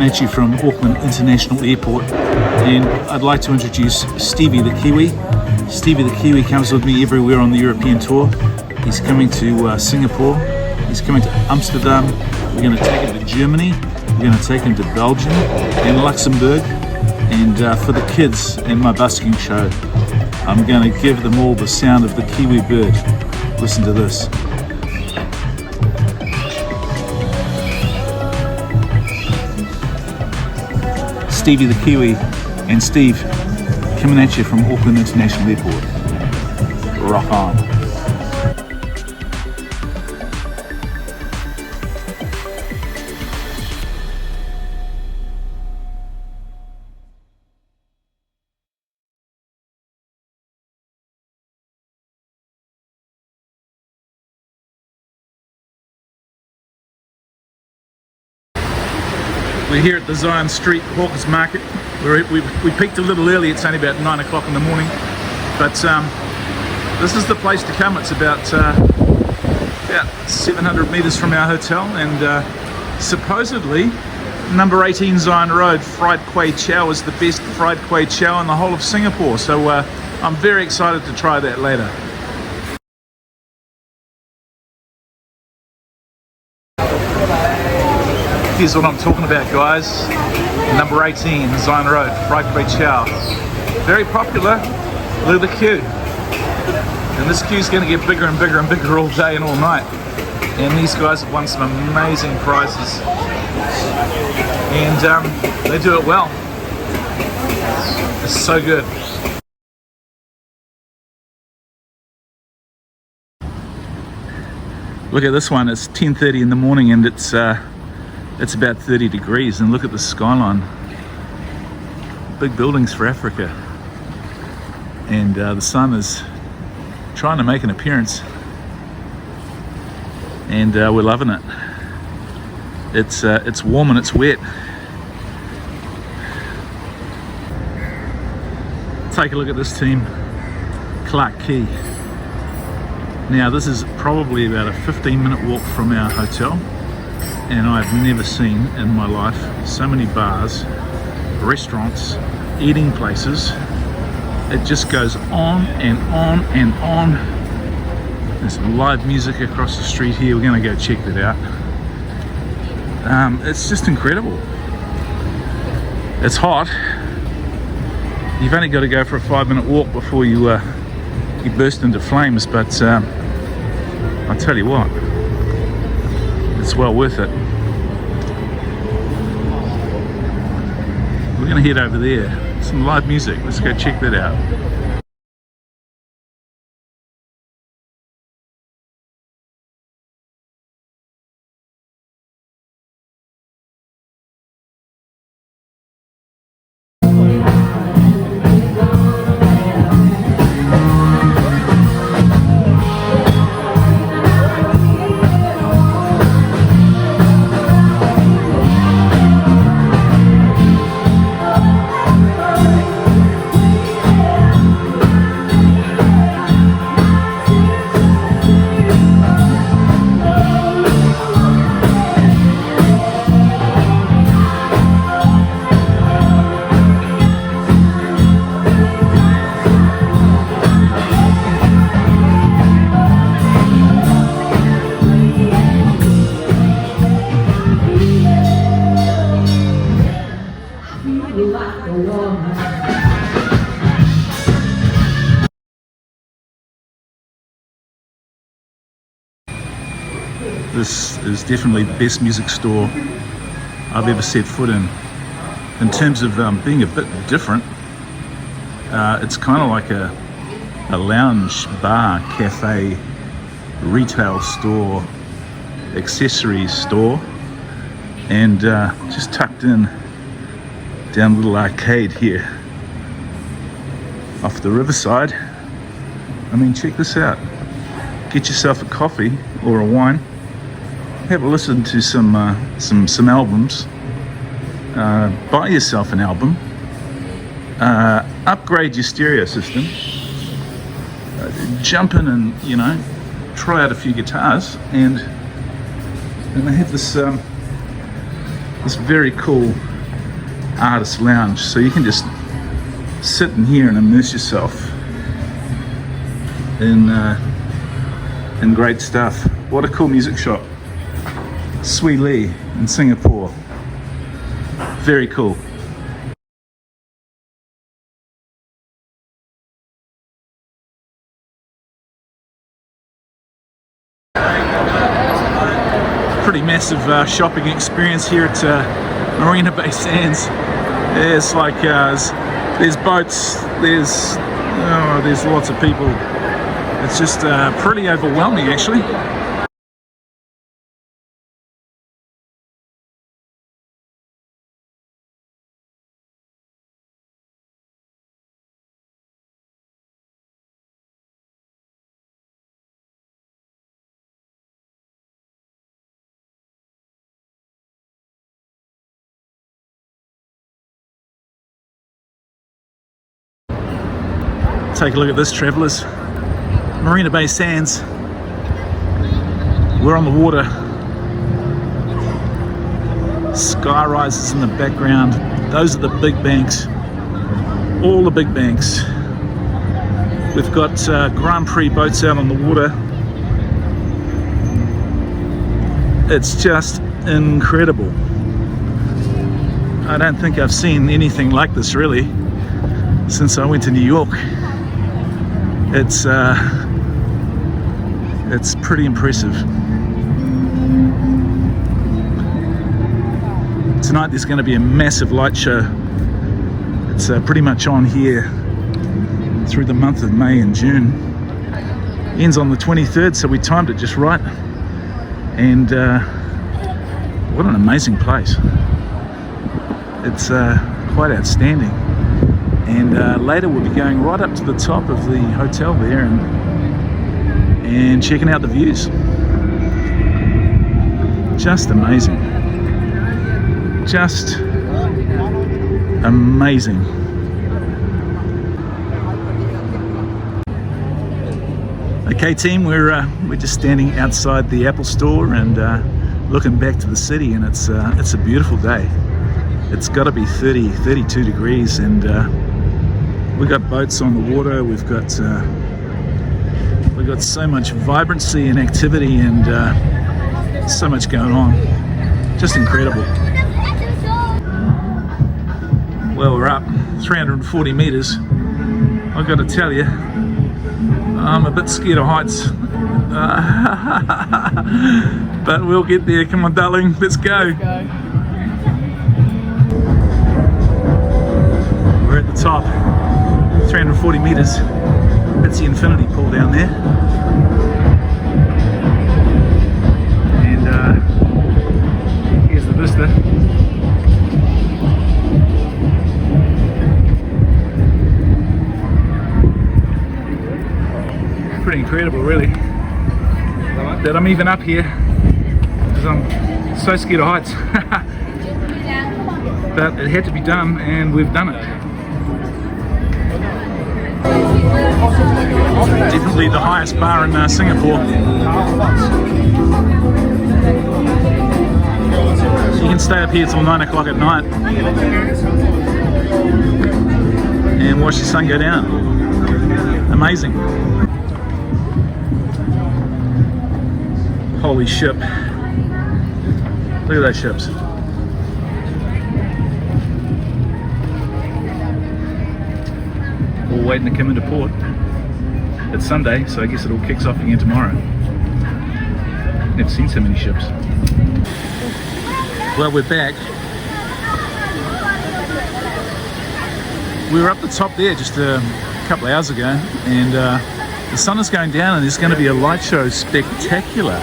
coming at you from Auckland International Airport, and I'd like to introduce Stevie the Kiwi. Stevie the Kiwi comes with me everywhere on the European tour. He's coming to Singapore, he's coming to Amsterdam, we're going to take him to Germany, we're going to take him to Belgium and Luxembourg, and for the kids in my busking show, I'm going to give them all the sound of the Kiwi bird. Listen to this. Stevie the Kiwi and Steve coming at you from Auckland International Airport. Rock on. We're here at the Zion Street Hawkers Market. We peaked a little early, it's only about 9 o'clock in the morning. But this is the place to come. It's about 700 metres from our hotel, and supposedly number 18 Zion Road fried kway chow is the best fried kway chow in the whole of Singapore. So I'm very excited to try that later. Here's what I'm talking about, guys. Number 18, Zion Road, fried kway chow. Very popular. Look at the queue. And this queue's going to get bigger and bigger and bigger all day and all night. And these guys have won some amazing prizes. And they do it well. It's so good. Look at this one. It's 10:30 in the morning and it's about 30 degrees, and look at the skyline. Big buildings for Africa, and the sun is trying to make an appearance, and we're loving it. It's warm and it's wet. Take a look at this team, Clark Quay. Now this is probably about a 15-minute walk from our hotel. And I've never seen in my life so many bars, restaurants, eating places. It just goes on and on and on. There's some live music across the street here. We're going to go check that out. It's just incredible. It's hot. You've only got to go for a 5-minute walk before you burst into flames, but I'll tell you what, it's well worth it. We're going to head over there. Some live music. Let's go check that out. This is definitely the best music store I've ever set foot in. In terms of being a bit different, it's kind of like a lounge, bar, cafe, retail store, accessories store, and just tucked in down a little arcade here off the riverside. I mean, check this out. Get yourself a coffee or a wine, have a listen to some albums, buy yourself an album, upgrade your stereo system, jump in and, you know, try out a few guitars, and they have this this very cool artist lounge, so you can just sit in here and immerse yourself in great stuff. What a cool music shop. Swee Lee in Singapore. Very cool. Pretty massive shopping experience here at Marina Bay Sands. It's like there's boats, there's lots of people. It's just pretty overwhelming actually. Take a look at this, travellers. Marina Bay Sands. We're on the water. Sky rises in the background. Those are the big banks. All the big banks. We've got Grand Prix boats out on the water. It's just incredible. I don't think I've seen anything like this really since I went to New York. It's pretty impressive. Tonight there's going to be a massive light show. It's pretty much on here through the month of May and June. Ends on the 23rd, so we timed it just right. And what an amazing place. It's quite outstanding. And later we'll be going right up to the top of the hotel there and checking out the views. Just amazing. Just amazing. Okay team, we're just standing outside the Apple store and looking back to the city, and it's a beautiful day. It's got to be 32 degrees, and we've got boats on the water. We've got so much vibrancy and activity, and so much going on. Just incredible. Well, we're up 340 meters. I've got to tell you, I'm a bit scared of heights. But we'll get there. Come on, darling, let's go. We're at the top, 340 meters. That's the infinity pool down there. And here's the vista. Pretty incredible, really, that I'm even up here, because I'm so scared of heights. But it had to be done, and we've done it. Definitely the highest bar in Singapore. You can stay up here till 9 o'clock at night and watch the sun go down. Amazing. Holy ship. Look at those ships. All waiting to come into port. It's Sunday, so I guess it all kicks off again tomorrow. Never seen so many ships. Well, we're back. We were up the top there just a couple of hours ago, and the sun is going down, and there's going to be a light show. Spectacular.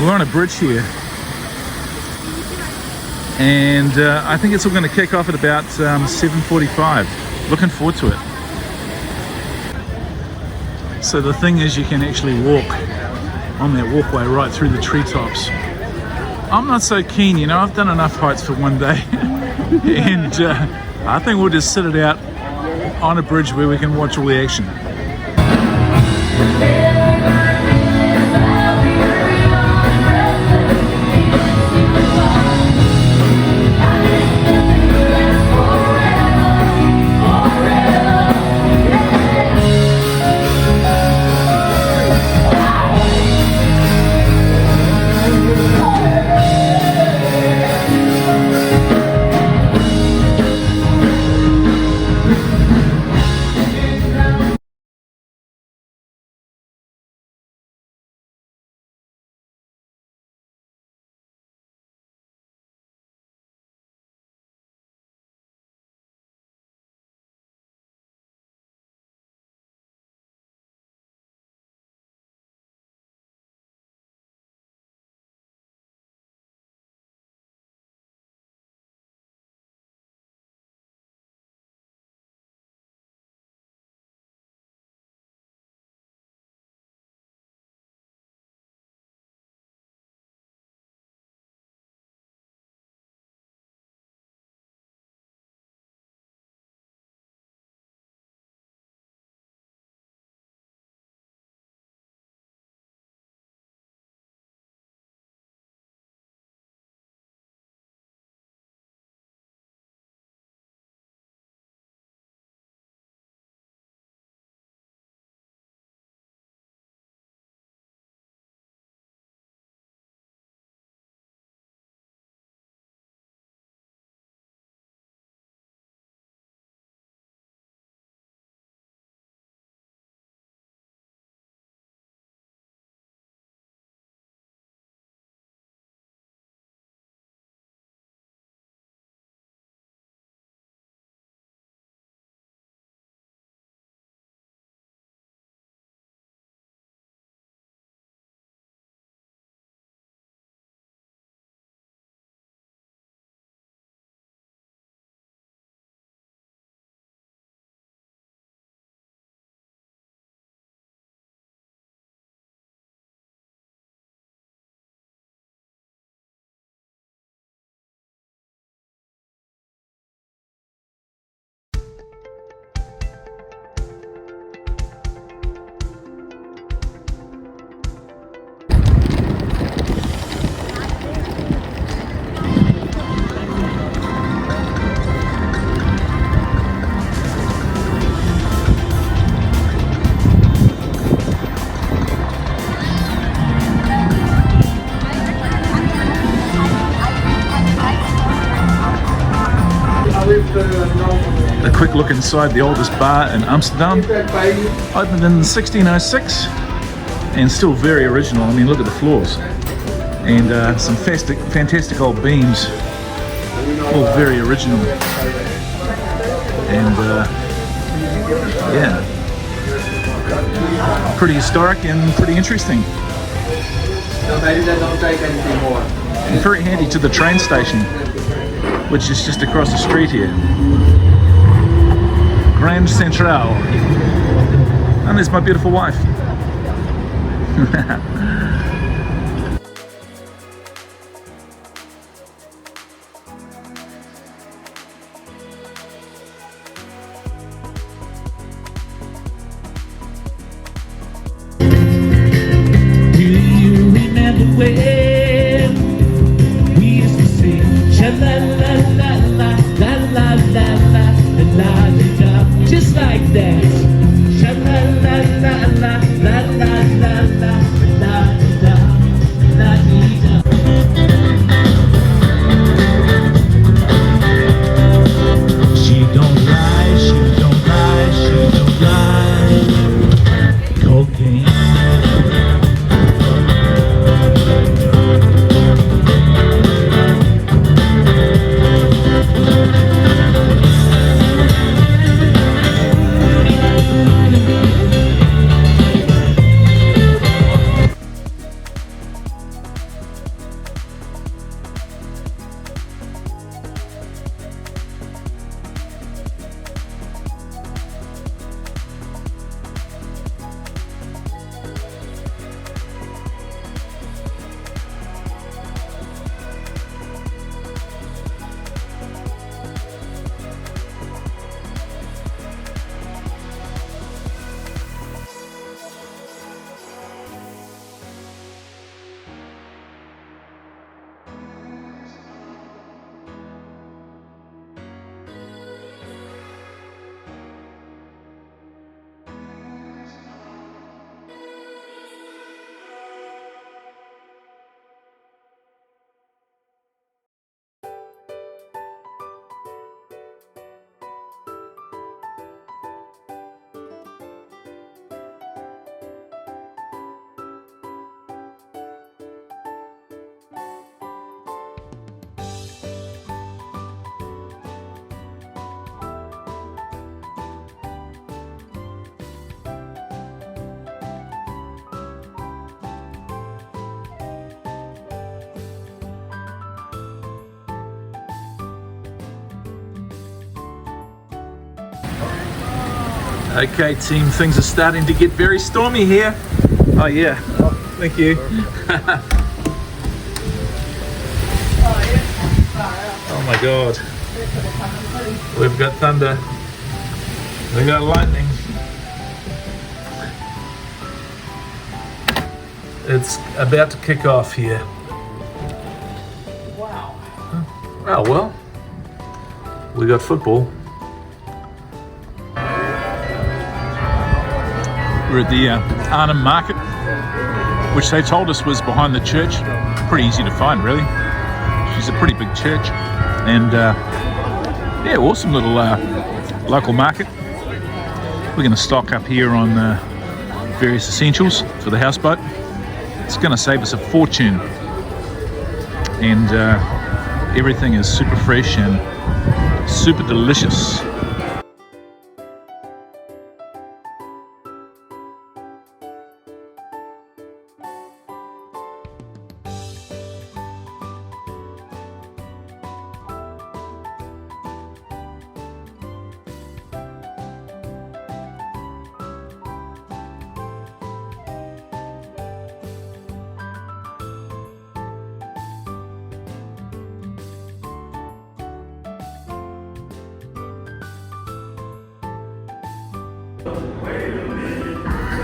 We're on a bridge here, and I think it's all going to kick off at about 7:45. Looking forward to it. So the thing is, you can actually walk on that walkway right through the treetops. I'm not so keen, you know, I've done enough heights for one day. And I think we'll just sit it out on a bridge where we can watch all the action. quick look inside the oldest bar in Amsterdam. Opened in 1606 and still very original. I mean, look at the floors. And some fantastic old beams. All very original. And yeah, pretty historic and pretty interesting. And very handy to the train station, which is just across the street here. Grand Central. And there's my beautiful wife. Do you remember when we used to sing sha la la la la la la la la la la, just like that. Sha la la la la la la la la la la la la. She don't lie, she don't lie, she don't lie. Cocaine. Okay team, things are starting to get very stormy here. Oh yeah, thank you. Oh my god. We've got thunder. We've got lightning. It's about to kick off here. Wow. Oh well, we got football. We're at the Arnhem Market, which they told us was behind the church. Pretty easy to find, really. She's a pretty big church, and yeah, awesome little local market. We're going to stock up here on various essentials for the houseboat. It's going to save us a fortune, and everything is super fresh and super delicious.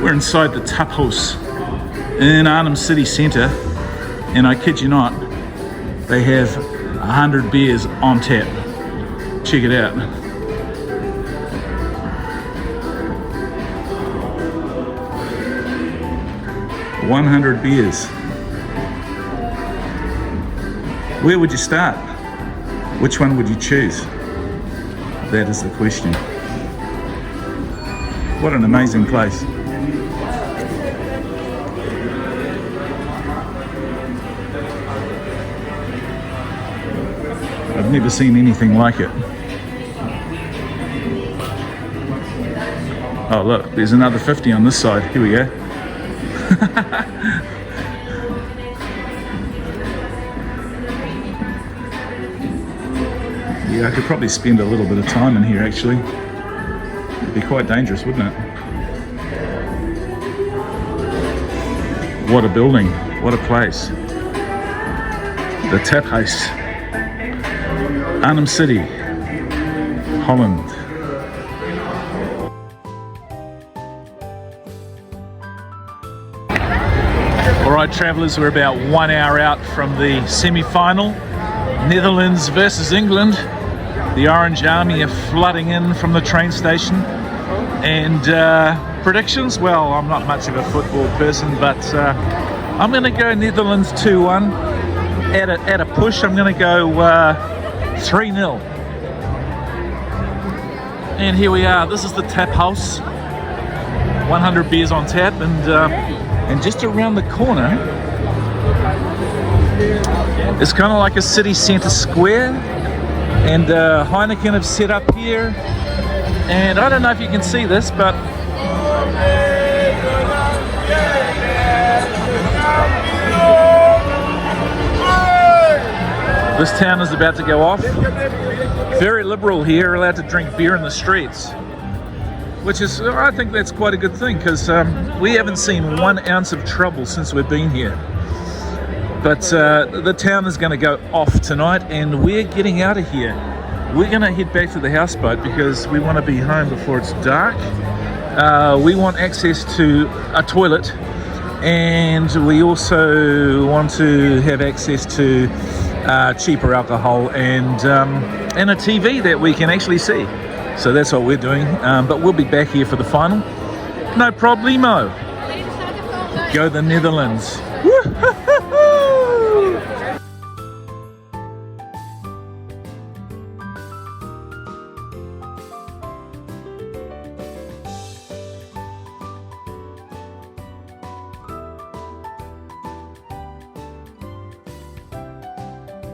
We're inside the Tap House in Arnhem City Centre, and I kid you not, they have 100 beers on tap. Check it out. $100 beers. Where would you start? Which one would you choose? That is the question. What an amazing place. I've never seen anything like it. Oh look, there's another 50 on this side. Here we go. Yeah, I could probably spend a little bit of time in here actually. It'd be quite dangerous, wouldn't it? What a building, what a place. The Tap House. Arnhem City, Holland. Alright travellers, we're about 1 hour out from the semi-final. Netherlands versus England. The Orange Army are flooding in from the train station. And predictions? Well, I'm not much of a football person, but I'm going to go Netherlands 2-1. At a push, I'm going to go 3-0. And here we are. This is the Tap House. 100 beers on tap, and just around the corner, it's kind of like a city centre square. And Heineken have set up here. And I don't know if you can see this, but this town is about to go off. Very liberal here, allowed to drink beer in the streets, which is, I think that's quite a good thing, because we haven't seen 1 ounce of trouble since we've been here. But the town is going to go off tonight, and we're getting out of here. We're going to head back to the houseboat because we want to be home before it's dark. We want access to a toilet, and we also want to have access to cheaper alcohol and a TV that we can actually see. So that's what we're doing. But we'll be back here for the final. No problemo. Go the Netherlands. Woo-hoo-hoo-hoo!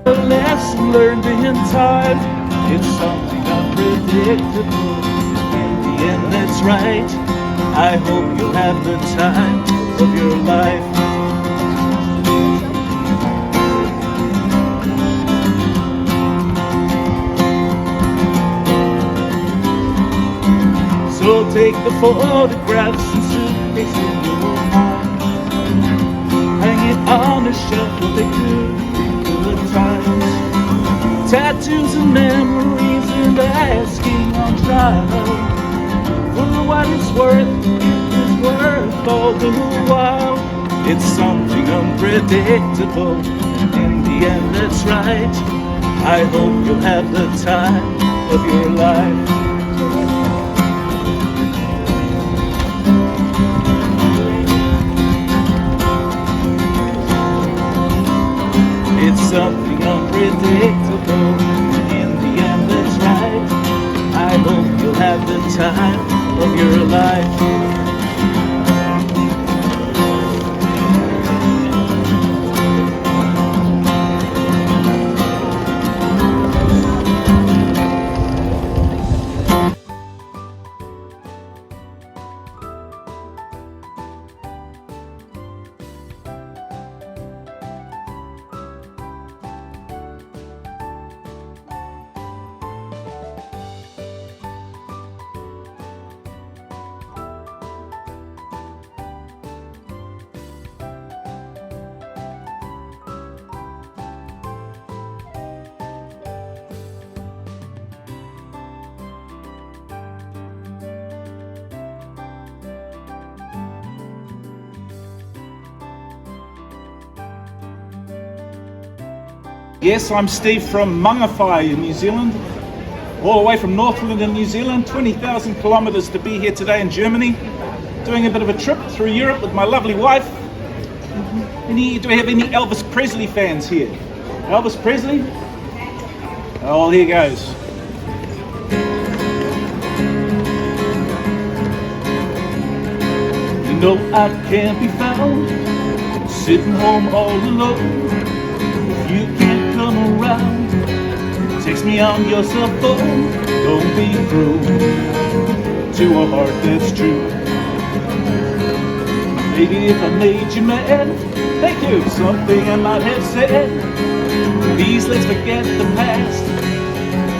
A lesson learned in time, it's something unpredictable. In the end, that's right. I hope you'll have the time of your life. So take the photographs and suitcase in your mind. Hang it on a shelf where they could good times, tattoos and memories, and asking on trial for what it's worth. It is worth all the while. It's something unpredictable. In the end, that's right. I hope you'll have the time of your life. It's something unpredictable. In the end, that's right. I hope you'll have the time of your life. Yes, I'm Steve from Mangawhai in New Zealand, all the way from Northland in New Zealand, 20,000 kilometers to be here today in Germany, doing a bit of a trip through Europe with my lovely wife. Do we have any Elvis Presley fans here? Elvis Presley? Oh, here goes. No, I can't be found sitting home all alone. If you can't come around, text me on your cell phone. Don't be cruel to a heart that's true. Maybe if I made you mad, thank you, something I might have said. Please let's forget the past.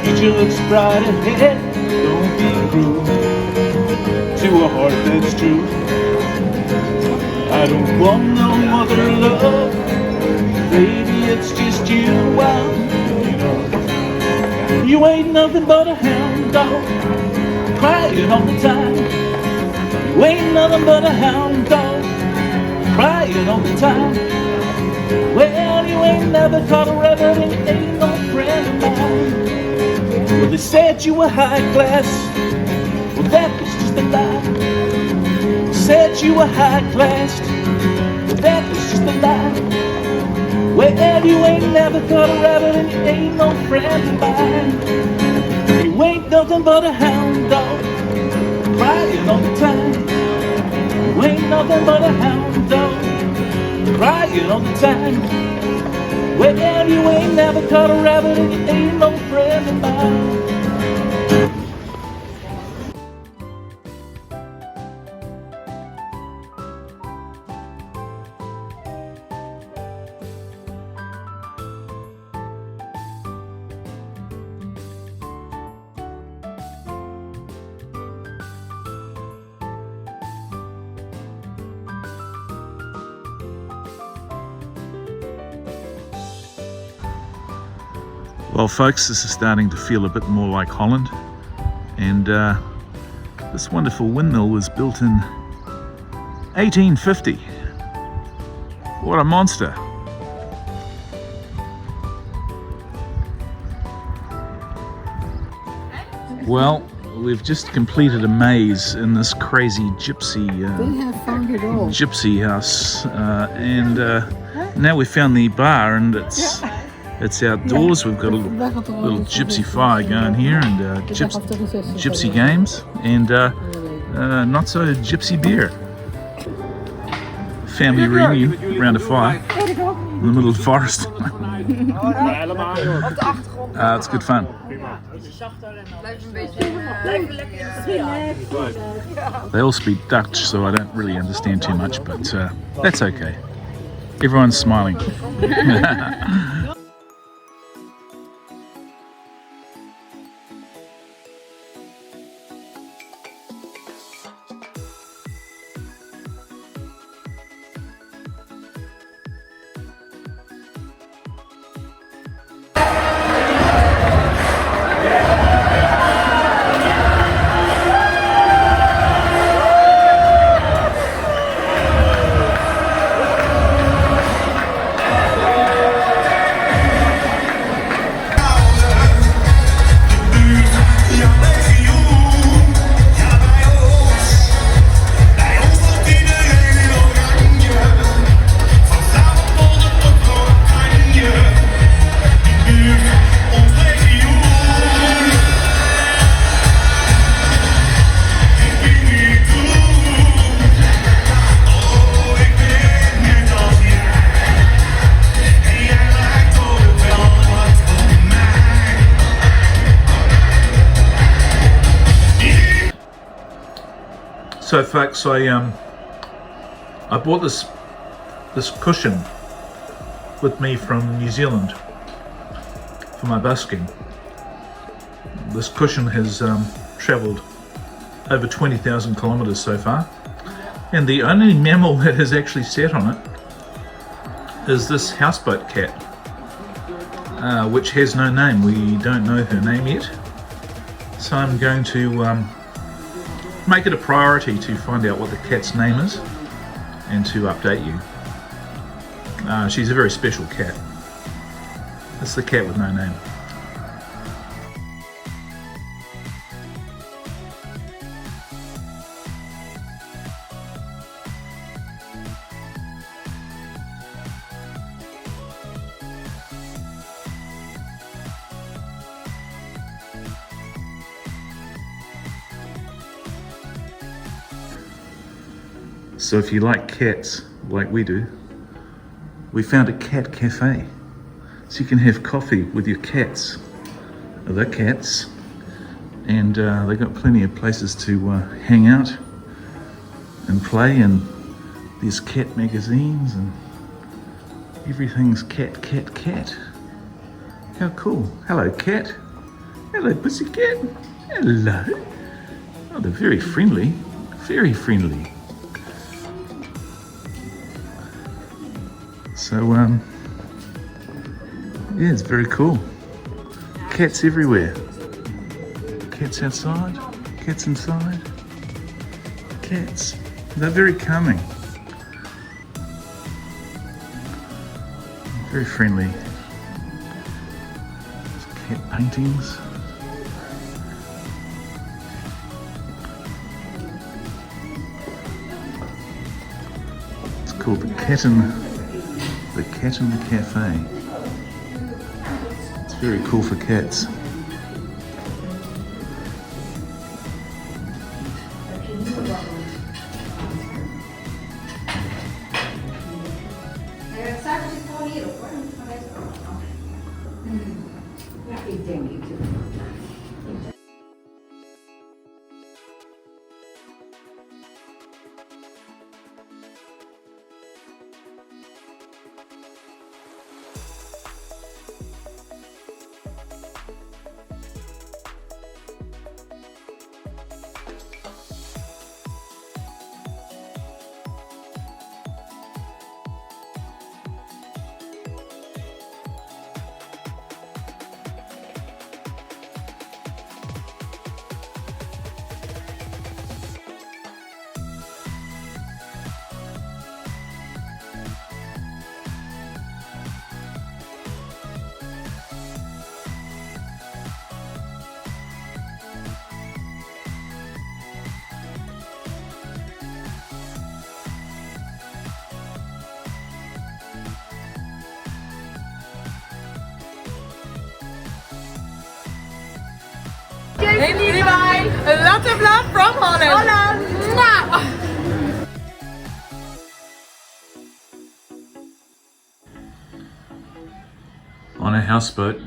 Future looks bright ahead. Don't be cruel to a heart that's true. I don't want no other love. Baby, it's just you I'm thinking of. You ain't nothing but a hound dog, crying all the time. You ain't nothing but a hound dog, crying all the time. Well, you ain't never caught a rabbit and you ain't no friend of mine. Well, they said you were high class. Well, that was just a lie. Said you were high class. Well, that was just a lie. Well, you ain't never caught a rabbit and you ain't no friend of mine. You ain't nothing but a hound dog, crying all the time. You ain't nothing but a hound dog, crying all the time. Well, you ain't never caught a rabbit and you ain't no friend of mine. Well folks, this is starting to feel a bit more like Holland, and this wonderful windmill was built in 1850. What a monster. Well, we've just completed a maze in this crazy gypsy gypsy house, and now we've found the bar, and it's outdoors. We've got a little gypsy fire going here, and gypsy games, and not so gypsy beer. Family reunion around a fire in the middle of the forest. It's good fun. They all speak Dutch, so I don't really understand too much, but that's okay. Everyone's smiling. So folks, I bought this cushion with me from New Zealand for my busking. This cushion has travelled over 20,000 kilometres so far, and the only mammal that has actually sat on it is this houseboat cat, which has no name. We don't know her name yet, so I'm going to make it a priority to find out what the cat's name is and to update you. She's a very special cat. It's the cat with no name. So if you like cats like we do, we found a cat cafe. So you can have coffee with your cats, the cats, and they got plenty of places to hang out and play, and there's cat magazines and everything's cat, cat, cat. How cool. Hello, cat. Hello, pussycat. Hello. Oh, they're very friendly. Very friendly. So, yeah, it's very cool. Cats everywhere. Cats outside, cats inside. Cats. They're very calming. Very friendly. Cat paintings. It's called the Kitten Cafe. It's very cool for cats. Hey Levi, a lot of love from Holland. Holland. Mwah. On a houseboat,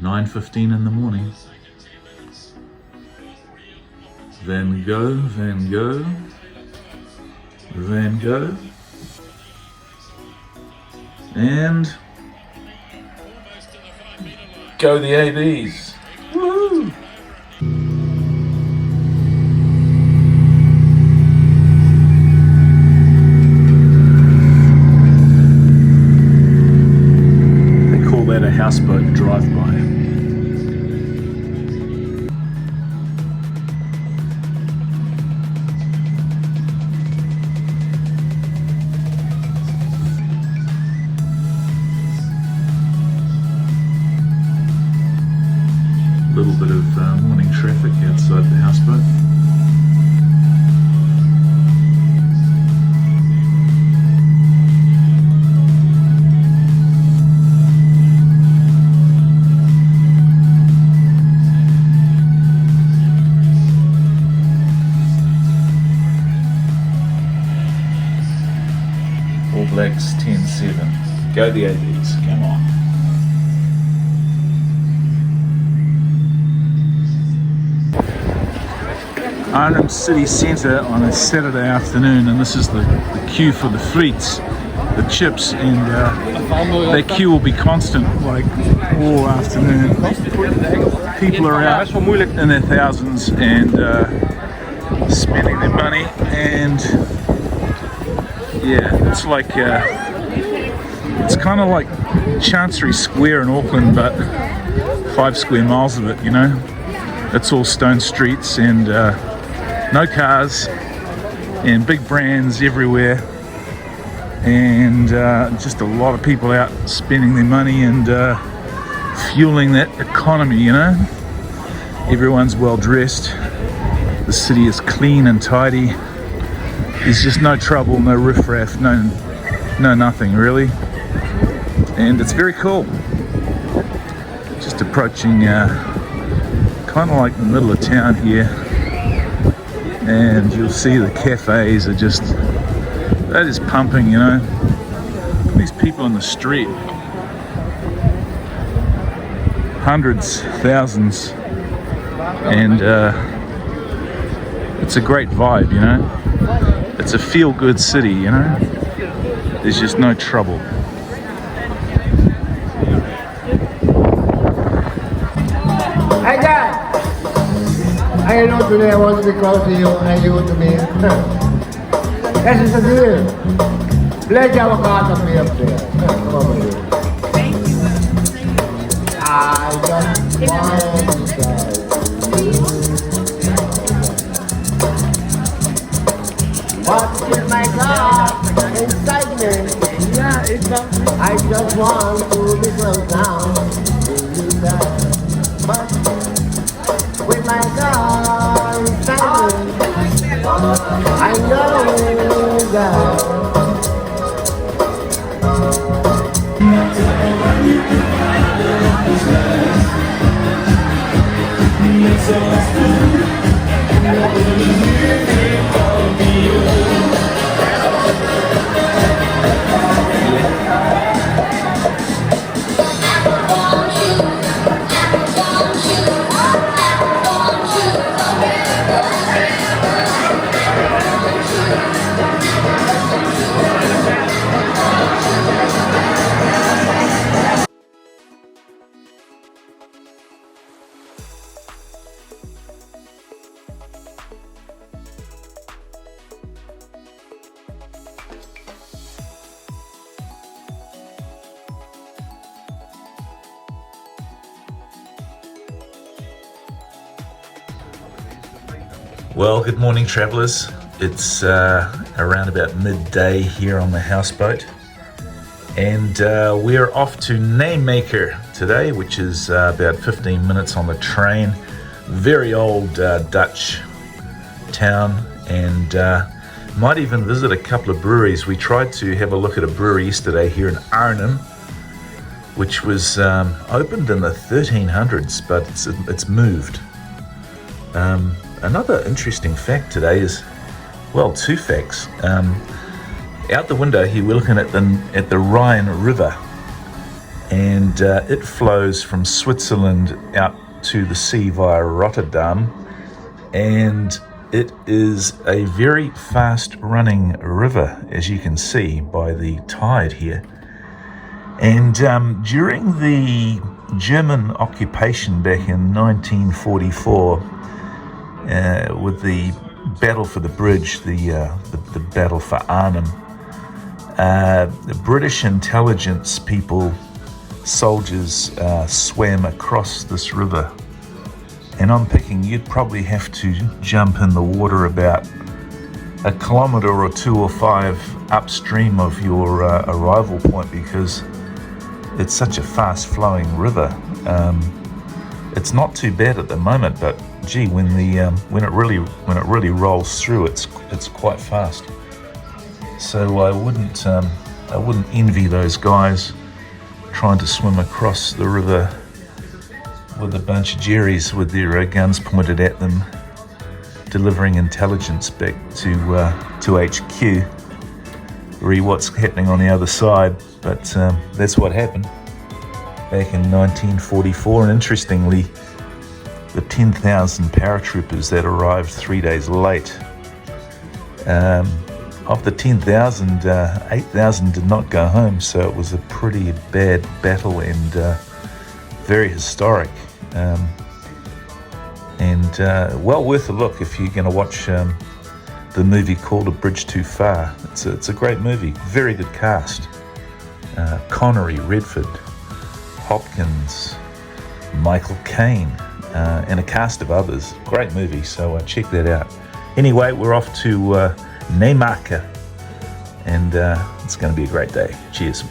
9:15 in the morning. Van Gogh, Van Gogh, Van Gogh, and go the ABs. Woo! A houseboat drive-by. A little bit of morning traffic outside the houseboat. All Blacks 10-7. Go the ABs, come on. Arnhem City Centre on a Saturday afternoon, and this is the queue for the frites, the chips, and that queue will be constant like all afternoon. People are out in their thousands and spending their money, and yeah, it's like it's kind of like Chancery Square in Auckland, but 5 square miles of it, you know. It's all stone streets and no cars and big brands everywhere, and just a lot of people out spending their money and fueling that economy, you know. Everyone's well dressed, the city is clean and tidy. There's just no trouble, no riffraff, no nothing really, and it's very cool. Just approaching kind of like the middle of town here, and you'll see the cafes are just, they're just pumping, you know. These people on the street, hundreds, thousands, and it's a great vibe, you know. It's a feel-good city, you know. There's just no trouble. Hi Dad! I know today I want to be close to you and you to me. This is the deal. Let's have a card of me up there. Come on, baby. Thank you. I just want to tell what is my God? Excitement. Yeah, it's I just want to be close down to you, Dad. But with my God, excitement, I know that. Well, good morning, travellers. It's around about midday here on the houseboat, and we're off to Nijmegen today, which is about 15 minutes on the train. Very old Dutch town, and might even visit a couple of breweries. We tried to have a look at a brewery yesterday here in Arnhem, which was opened in the 1300s, but it's moved. Another interesting fact today is, well, two facts. Out the window here, we're looking at the Rhine River, and it flows from Switzerland out to the sea via Rotterdam, and it is a very fast-running river, as you can see by the tide here. And during the German occupation back in 1944, with the battle for the bridge, the battle for Arnhem, the British intelligence people, soldiers, swam across this river. And I'm thinking you'd probably have to jump in the water about a kilometre or 2 or 5 upstream of your arrival point, because it's such a fast-flowing river. It's not too bad at the moment, but gee, when it really rolls through, it's quite fast. So I wouldn't envy those guys trying to swim across the river with a bunch of Jerrys with their guns pointed at them, delivering intelligence back to HQ. Read what's happening on the other side, but that's what happened back in 1944. And interestingly, the 10,000 paratroopers that arrived 3 days late, of the 10,000, 8,000 did not go home, so it was a pretty bad battle and very historic, and well worth a look if you're going to watch the movie called A Bridge Too Far. It's a great movie, very good cast. Connery, Redford, Hopkins, Michael Caine, and a cast of others. Great movie, so check that out. Anyway, we're off to Nijmegen, and it's going to be a great day. Cheers.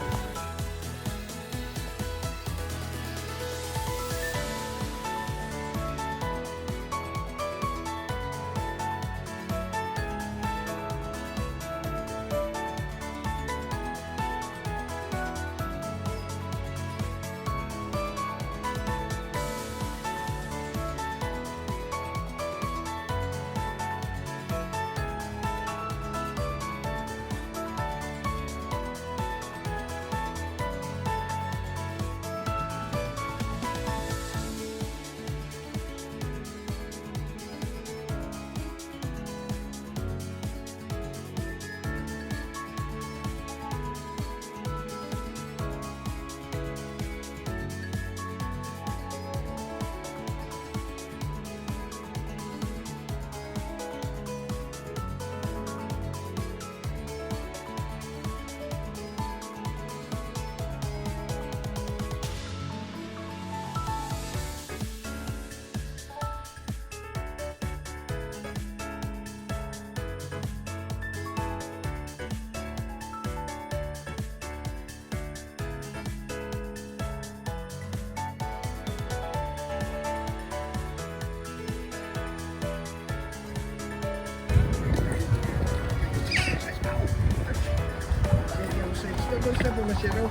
don't step on my shadow.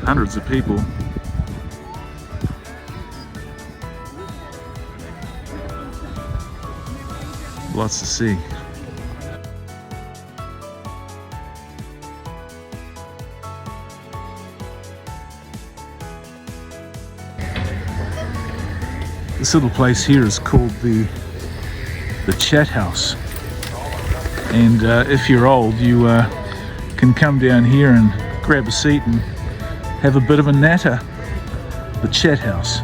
Hundreds of people. Lots to see. This little place here is called the Chat House, and if you're old, you can come down here and grab a seat and have a bit of a natter. The Chat House.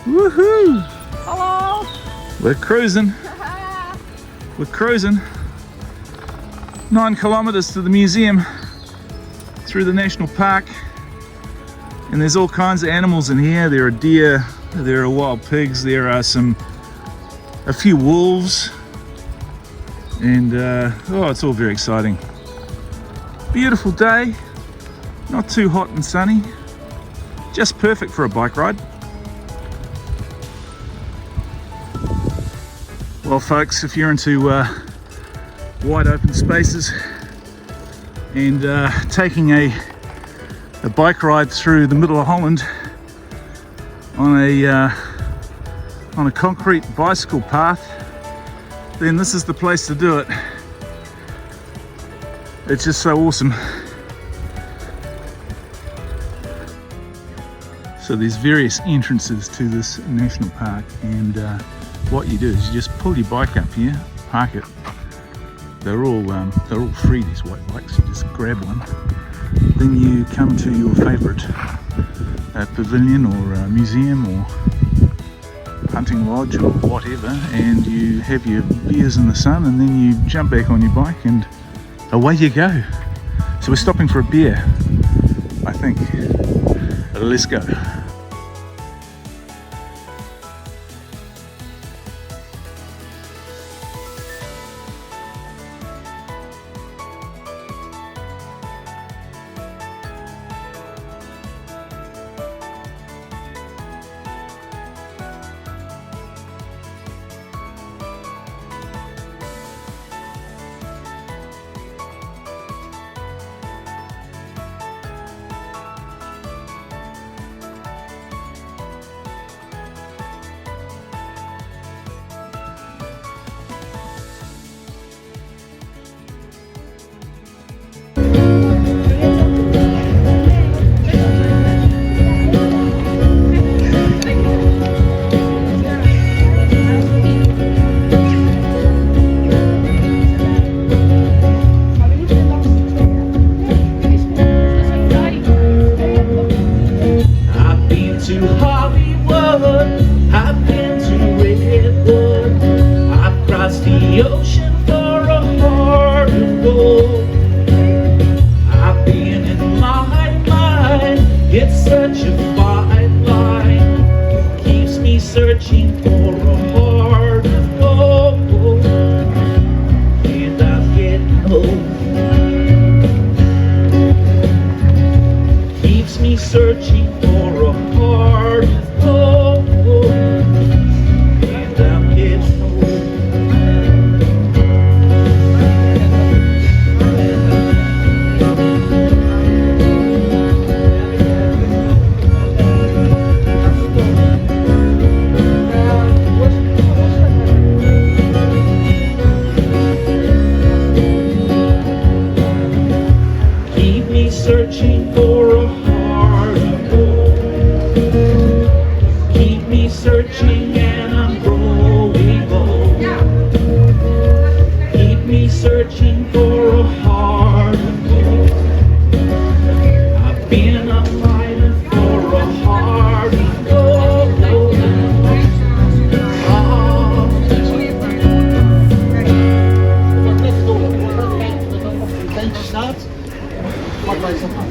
Woohoo! Hello! We're cruising. We're cruising. 9 kilometers to the museum through the national park, and there's all kinds of animals in here. There are deer, there are wild pigs, there are a few wolves, and oh, it's all very exciting. Beautiful day, not too hot and sunny, just perfect for a bike ride. Well folks, if you're into wide open spaces and taking a bike ride through the middle of Holland on a concrete bicycle path, then this is the place to do it. It's just so awesome. So there's various entrances to this national park, and what you do is you just pull your bike up here, park it. They're all free, these white bikes. You just grab one. Then you come to your favourite pavilion or museum or hunting lodge or whatever, and you have your beers in the sun, and then you jump back on your bike and away you go. So we're stopping for a beer, I think. Let's go.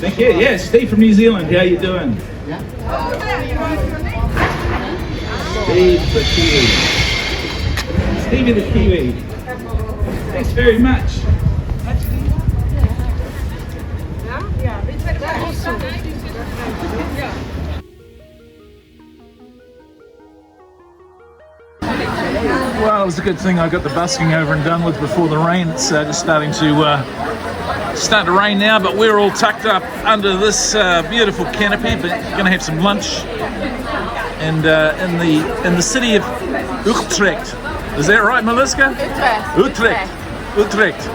Thank you. Yeah, Steve from New Zealand. How you doing? Yeah. Steve the Kiwi. Stevie the Kiwi. Thanks very much. Well, it was a good thing I got the busking over and done with before the rain. It's just starting to rain now, but we're all tucked up under this beautiful canopy. But going to have some lunch, and in the city of Utrecht. Is that right, Meliska? Utrecht. Utrecht.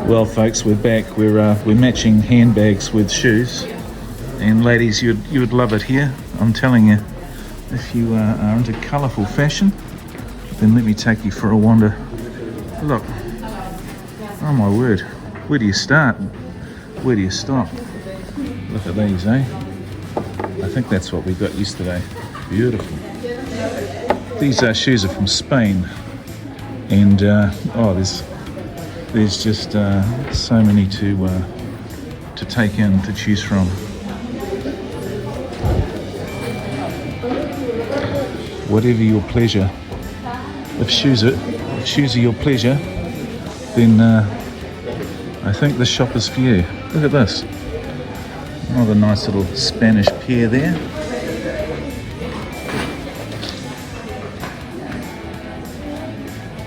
Well, folks, we're back. We're matching handbags with shoes, and ladies, you would love it here. I'm telling you, if you are into colourful fashion, then let me take you for a wander. Look, oh my word, where do you start? Where do you stop? Look at these, eh? I think that's what we got yesterday. Beautiful. These shoes are from Spain, and oh, there's just so many to take in, to choose from. Whatever your pleasure. If shoes are your pleasure, then I think this shop is for you. Look at this. Another nice little Spanish pair there.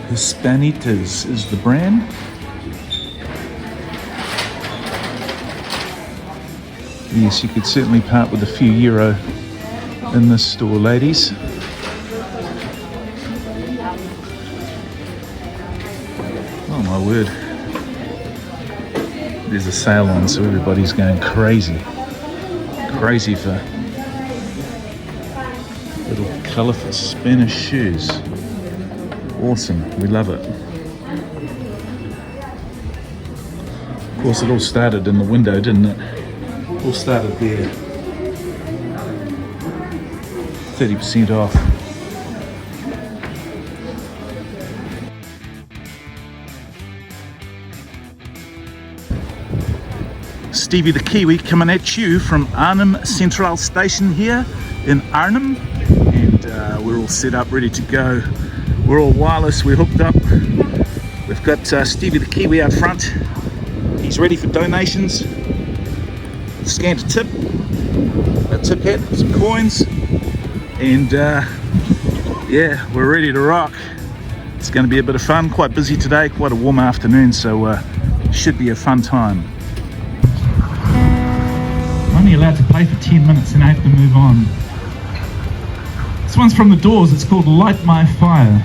Hispanitas is the brand. Yes, you could certainly part with a few euro in this store, ladies. Oh my word. There's a sale on, so everybody's going crazy. Crazy for little colourful Spanish shoes. Awesome, we love it. Of course, it all started in the window, didn't it? All started there. 30% off. Stevie the Kiwi coming at you from Arnhem Central Station here in Arnhem, and we're all set up, ready to go. We're all wireless, we're hooked up. We've got Stevie the Kiwi out front. He's ready for donations. Scanned a tip hat, some coins, and yeah, we're ready to rock. It's going to be a bit of fun, quite busy today, quite a warm afternoon, so should be a fun time. I'm only allowed to play for 10 minutes and I have to move on. This one's from the Doors, it's called Light My Fire.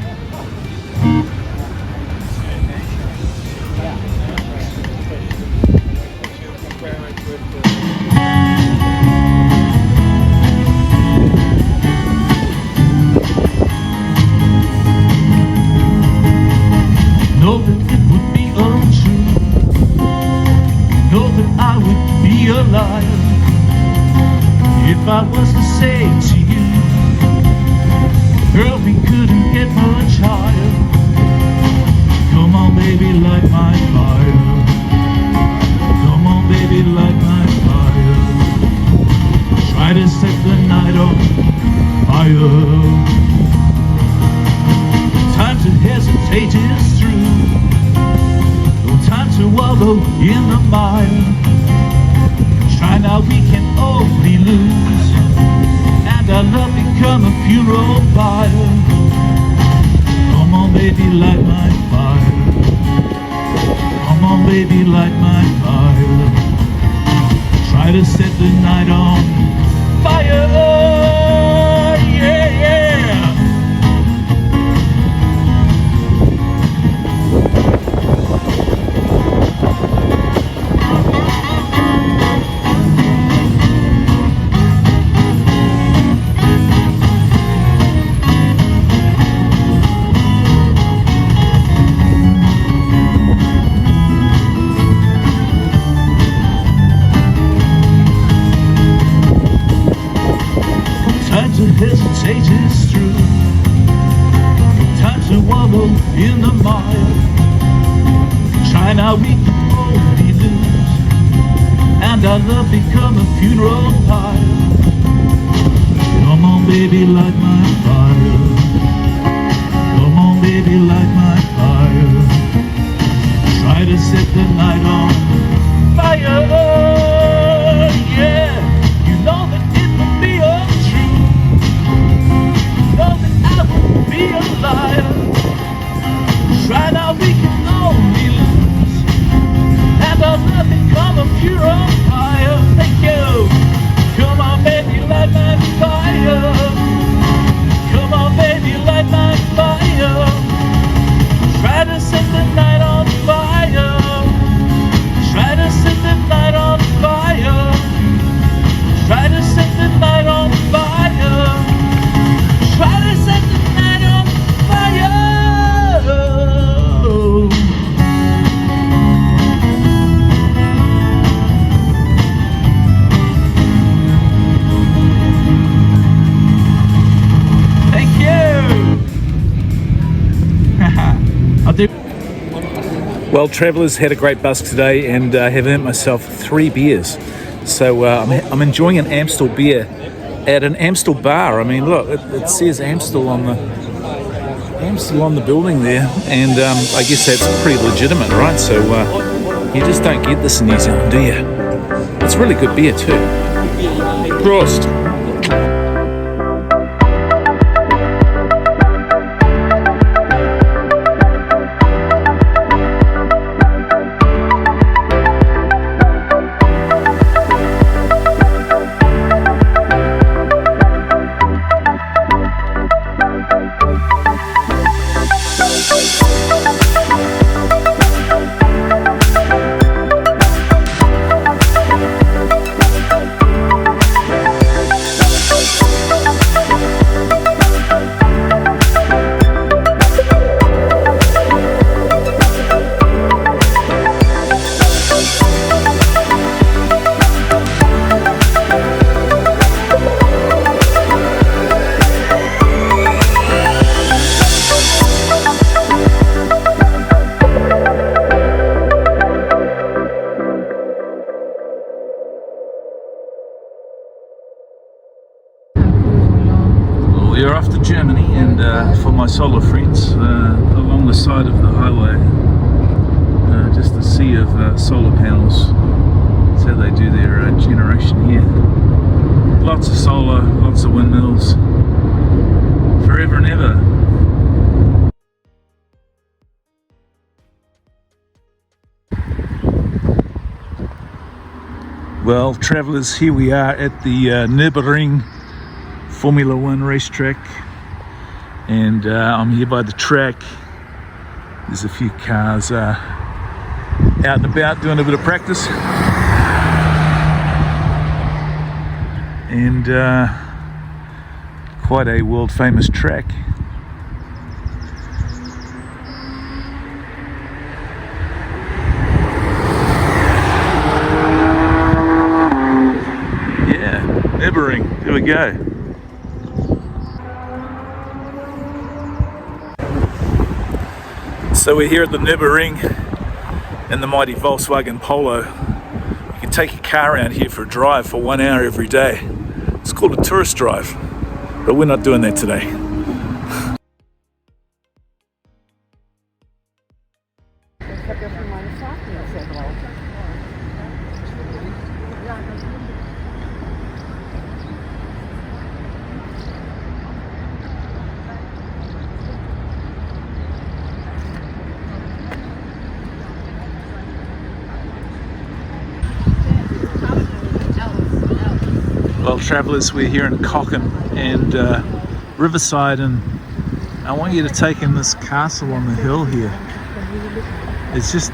Know that it would be untrue. Know that I would be a liar if I was to say to you, girl, we couldn't get much higher. Come on, baby, light my fire. Come on, baby, light my fire. Try to set the night on fire. Time to hesitate is through. No time to wallow in the mire. Try now, we can only lose, and our love become a funeral pyre. Come on, baby, light my fire. Come on, baby, light my fire. Try to set the night on fire. Yeah, yeah. pages through. Time to wallow in the mire. Try now, we can only lose, and our love become a funeral pyre. Come on, baby, light my fire. Come on, baby, light my fire. Try to set the night on fire. Yeah, you know that it will be untrue. You know that I will be a liar. Try now, we can only lose, and our love become a funeral pyre. Thank you. Come on, baby, light my fire. Come on, baby, light my fire. Try to set the night on fire. Try to set the night on fire. Try to set the night on fire. Try to set the night on fire. Thank you. I'll do. Well, travellers, had a great bus today and have earned myself 3 beers. So I'm enjoying an Amstel beer at an Amstel bar. I mean, look, it says Amstel on the building there, and I guess that's pretty legitimate, right? So you just don't get this in New Zealand, do you? It's really good beer too. Prost. We're off to Germany, and for my solar friends, along the side of the highway, just a sea of solar panels. That's how they do their generation here. Lots of solar, lots of windmills, forever and ever. Well, travellers, here we are at the Nürburgring Formula One racetrack, and I'm here by the track. There's a few cars out and about doing a bit of practice, and quite a world famous track. Yeah, Nürburgring, here we go. So we're here at the Nürburgring in the mighty Volkswagen Polo. You can take your car around here for a drive for 1 hour every day. It's called a tourist drive, but we're not doing that today. Well, travellers, we're here in Cochin and Riverside, and I want you to take in this castle on the hill here. It's just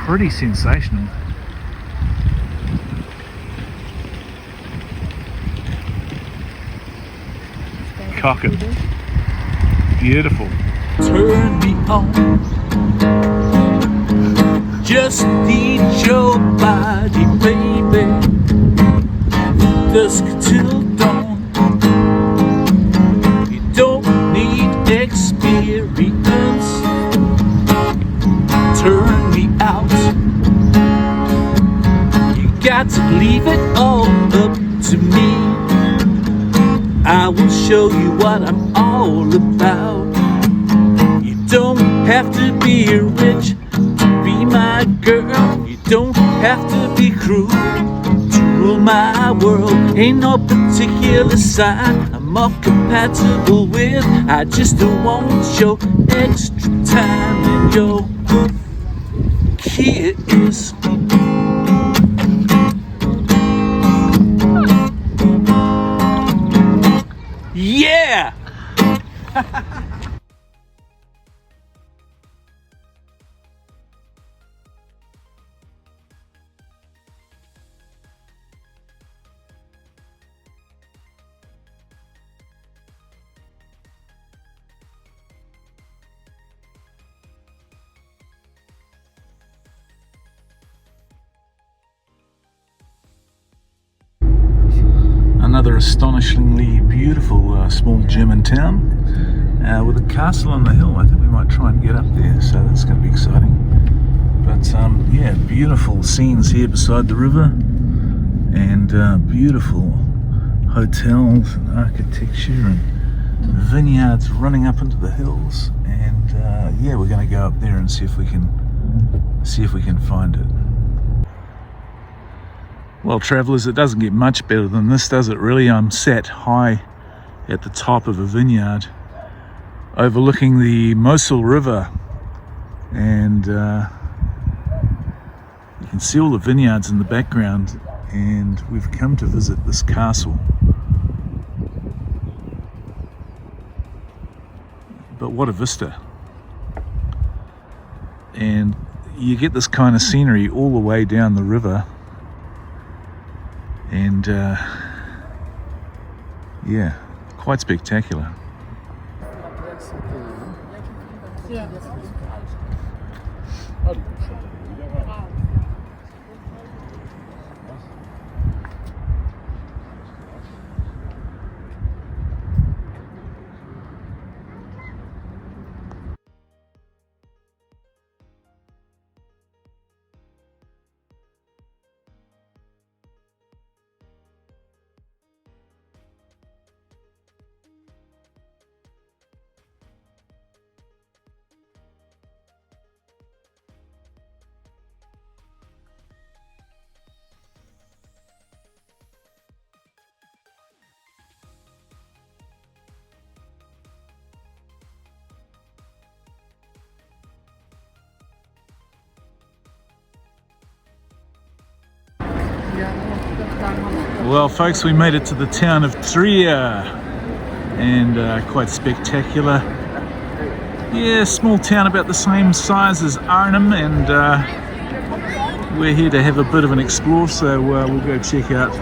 pretty sensational. Cochin, beautiful. Turn me on. Just need your body, baby. Dusk till dawn. So leave it all up to me. I will show you what I'm all about. You don't have to be rich to be my girl. You don't have to be cruel to rule my world. Ain't no particular sign I'm more compatible with. I just don't want your extra time, and your key is yeah. Another astonishingly beautiful small German town with a castle on the hill. I think we might try and get up there, so that's going to be exciting. But yeah, beautiful scenes here beside the river, and beautiful hotels and architecture and vineyards running up into the hills. And yeah, we're going to go up there and see if we can find it. Well, travellers, it doesn't get much better than this, does it really? I'm sat high at the top of a vineyard overlooking the Mosel River, and you can see all the vineyards in the background, and we've come to visit this castle. But what a vista. And you get this kind of scenery all the way down the river. And yeah, quite spectacular. Well, folks, we made it to the town of Trier, and quite spectacular. Yeah, small town about the same size as Arnhem, and we're here to have a bit of an explore, so we'll go check out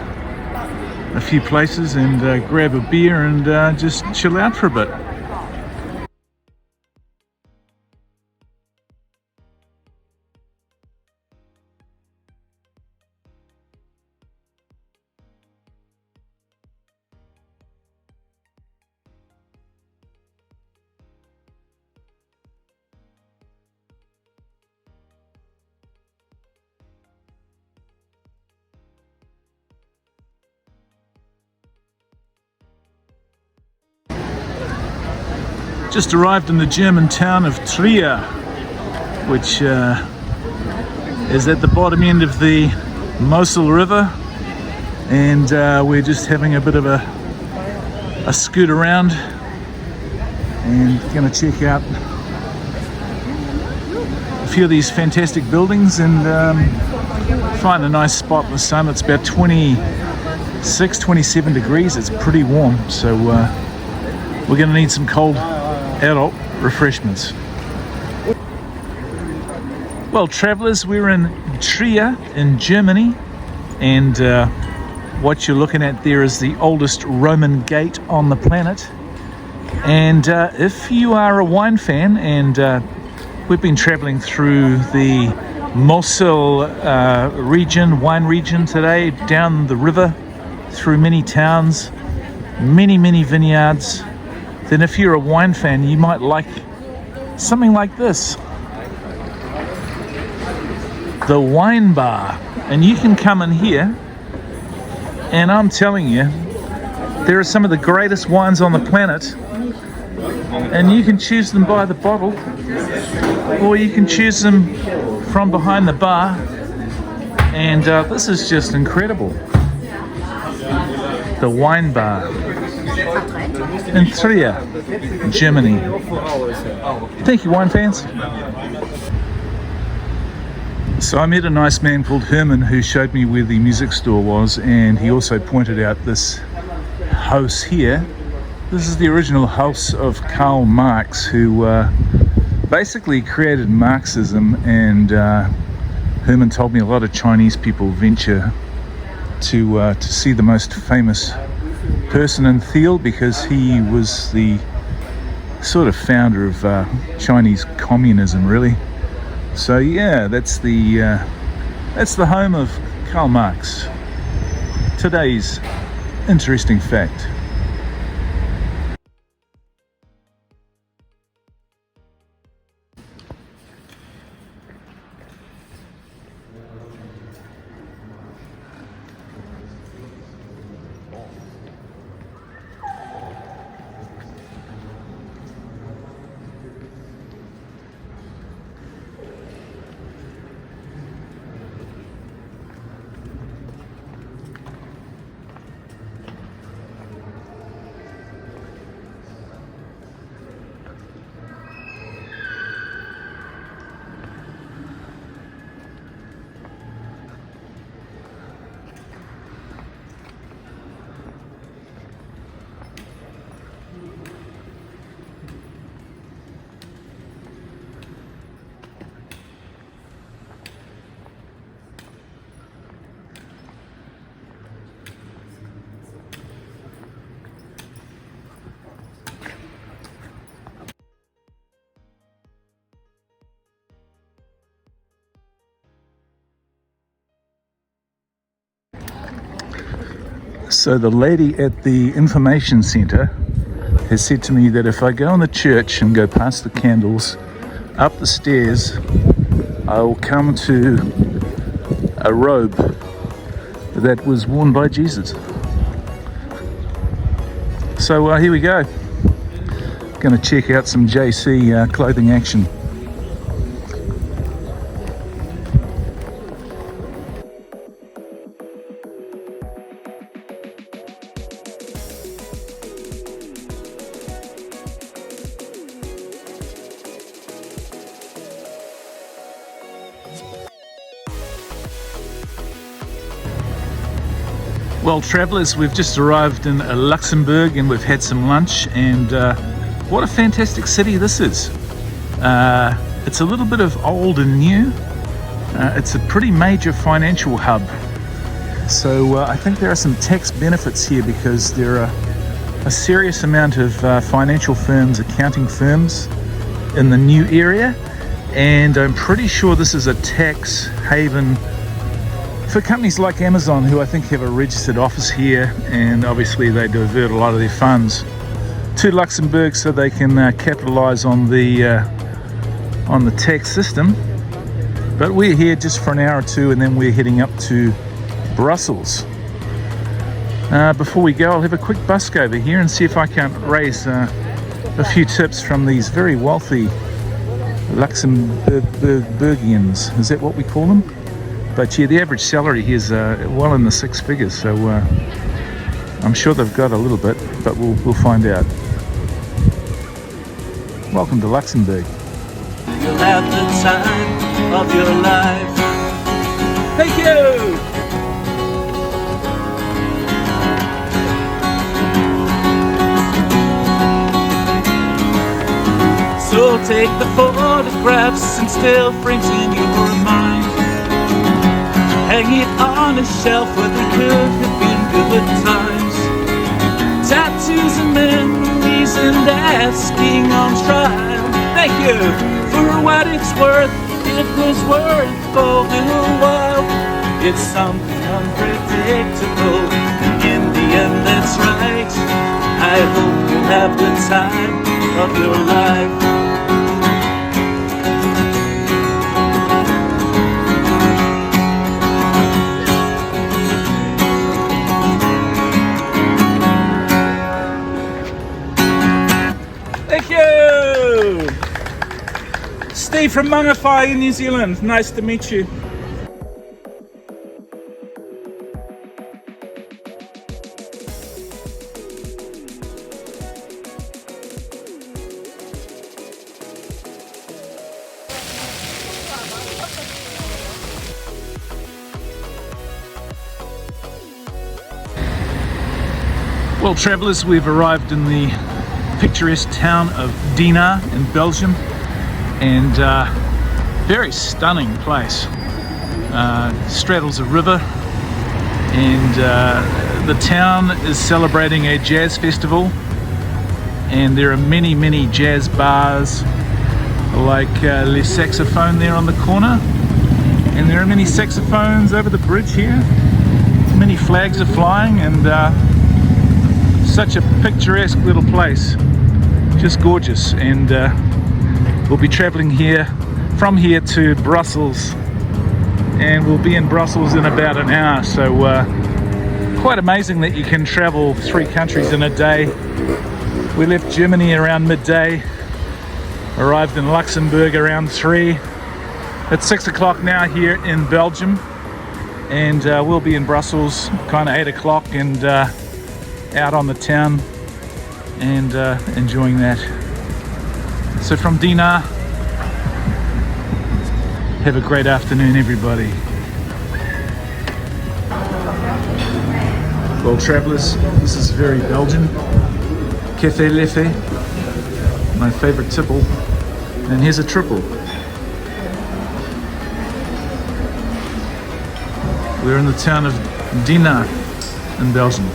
a few places and grab a beer and just chill out for a bit. Just arrived in the German town of Trier, which is at the bottom end of the Mosel River, and we're just having a bit of a scoot around and going to check out a few of these fantastic buildings and find a nice spot in the sun. It's about 26, 27 degrees. It's pretty warm, so we're going to need some cold adult refreshments. Well, travellers, we're in Trier in Germany, and what you're looking at there is the oldest Roman gate on the planet. And if you are a wine fan, and we've been travelling through the Mosel wine region today, down the river, through many towns, many vineyards, then if you're a wine fan, you might like something like this. The Wine Bar. And you can come in here, and I'm telling you, there are some of the greatest wines on the planet, and you can choose them by the bottle, or you can choose them from behind the bar, and this is just incredible. The wine bar in Trier, Germany. Thank you, wine fans. So I met a nice man called Herman who showed me where the music store was, and he also pointed out this house here. This is the original house of Karl Marx, who basically created Marxism, and Herman told me a lot of Chinese people venture to see the most famous person in Thiel because he was the sort of founder of Chinese communism, really. So yeah, that's the home of Karl Marx. Today's interesting fact. So the lady at the information center has said to me that if I go in the church and go past the candles, up the stairs, I will come to a robe that was worn by Jesus. So here we go. Going to check out some JC clothing action. Well, travellers, we've just arrived in Luxembourg and we've had some lunch, and what a fantastic city this is. It's a little bit of old and new. It's a pretty major financial hub. So I think there are some tax benefits here because there are a serious amount of financial firms, accounting firms in the new area, and I'm pretty sure this is a tax haven for companies like Amazon, who I think have a registered office here, and obviously they divert a lot of their funds to Luxembourg so they can capitalize on the tax system. But we're here just for an hour or two, and then we're heading up to Brussels. Before we go, I'll have a quick busk over here and see if I can't raise a few tips from these very wealthy Luxembourgians. Is that what we call them? But yeah, the average salary here is well in the six figures, so I'm sure they've got a little bit, but we'll find out. Welcome to Luxembourg. You'll have the time of your life. Thank you! So take the photographs and still frames in your mind. Hang it on a shelf where there could have been good times. Tattoos and memories and asking on trial. Thank you for what it's worth. It was worth for a little while. It's something unpredictable, and in the end that's right. I hope you'll have the time of your life. Steve from Mangawhai in New Zealand. Nice to meet you. Well, travellers, we've arrived in the picturesque town of Dinant in Belgium, and very stunning place. Straddles a river, and the town is celebrating a jazz festival, and there are many jazz bars like Le Saxophone there on the corner, and there are many saxophones over the bridge here. Many flags are flying, and such a picturesque little place, just gorgeous. And we'll be traveling from here to Brussels, and we'll be in Brussels in about an hour. So quite amazing that you can travel 3 countries in a day. We left Germany around midday, arrived in Luxembourg around 3. It's 6 o'clock now here in Belgium, and we'll be in Brussels kind of 8 o'clock, and out on the town and enjoying that. So from Dinant, have a great afternoon, everybody. Well, travellers, this is very Belgian. Café Leffe, my favourite tipple, and here's a triple. We're in the town of Dinant in Belgium.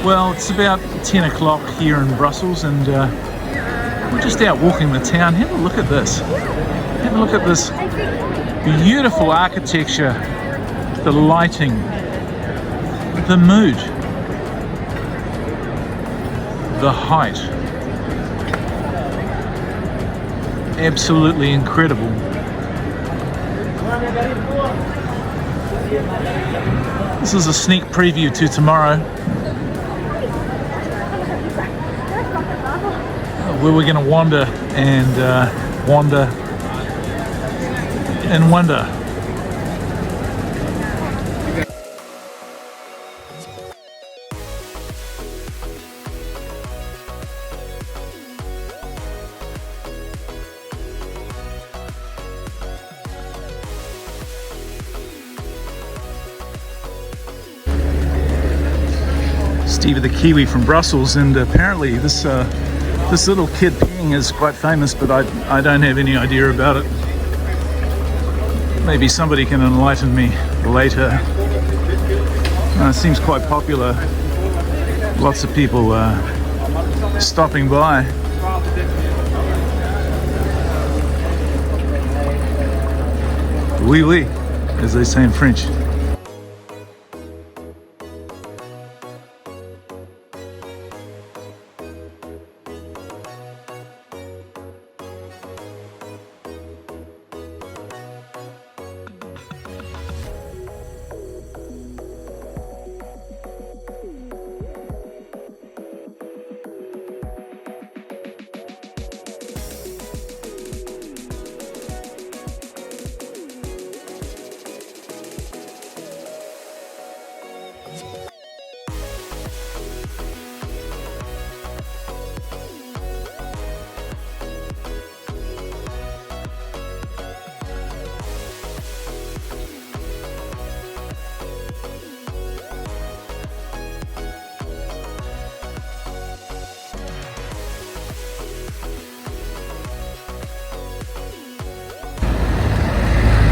Well, it's about 10 o'clock here in Brussels, and we're just out walking the town. Have a look at this. Have a look at this beautiful architecture, the lighting, the mood, the height. Absolutely incredible. This is a sneak preview to tomorrow, where we're going to wander and wonder. Stevie the Kiwi from Brussels, and apparently this little kid peeing is quite famous, but I don't have any idea about it. Maybe somebody can enlighten me later. It seems quite popular. Lots of people stopping by. Oui, oui, as they say in French.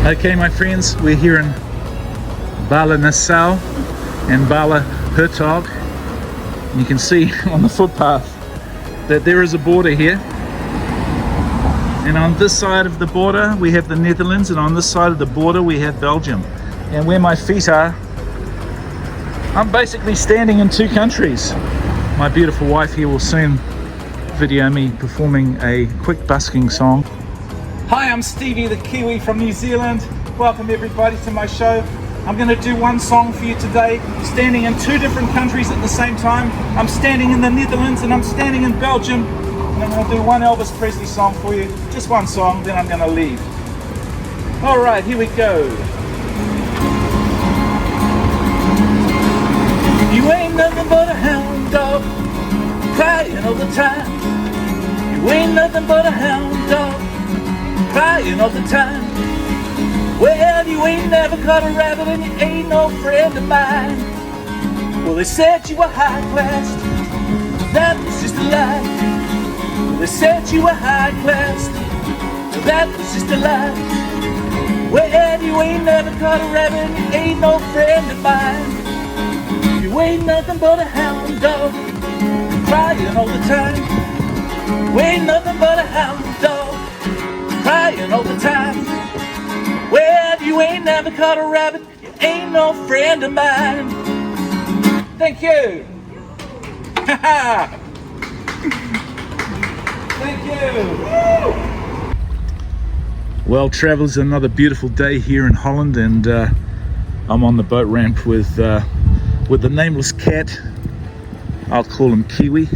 Okay, my friends, we're here in Bala Nassau and Bala Hertog. You can see on the footpath that there is a border here. And on this side of the border we have the Netherlands, and on this side of the border we have Belgium. And where my feet are, I'm basically standing in two countries. My beautiful wife here will soon video me performing a quick busking song. Hi, I'm Stevie the Kiwi from New Zealand. Welcome everybody to my show. I'm going to do one song for you today, standing in two different countries at the same time. I'm standing in the Netherlands and I'm standing in Belgium. And I'm going to do one Elvis Presley song for you. Just one song, then I'm going to leave. Alright, here we go. You ain't nothing but a hound dog, crying all the time. You ain't nothing but a hound dog, crying all the time. Well, you ain't never caught a rabbit and you ain't no friend of mine. Well, they said you were high class, that was just a lie. Well, they said you were high class, that was just a lie. Well, you ain't never caught a rabbit and you ain't no friend of mine. You ain't nothing but a hound dog, crying all the time. You ain't nothing but a hound dog, crying all the time. Well, you ain't never caught a rabbit, you ain't no friend of mine. Thank you. Thank you. Well, travellers, another beautiful day here in Holland, and I'm on the boat ramp with the nameless cat. I'll call him Kiwi.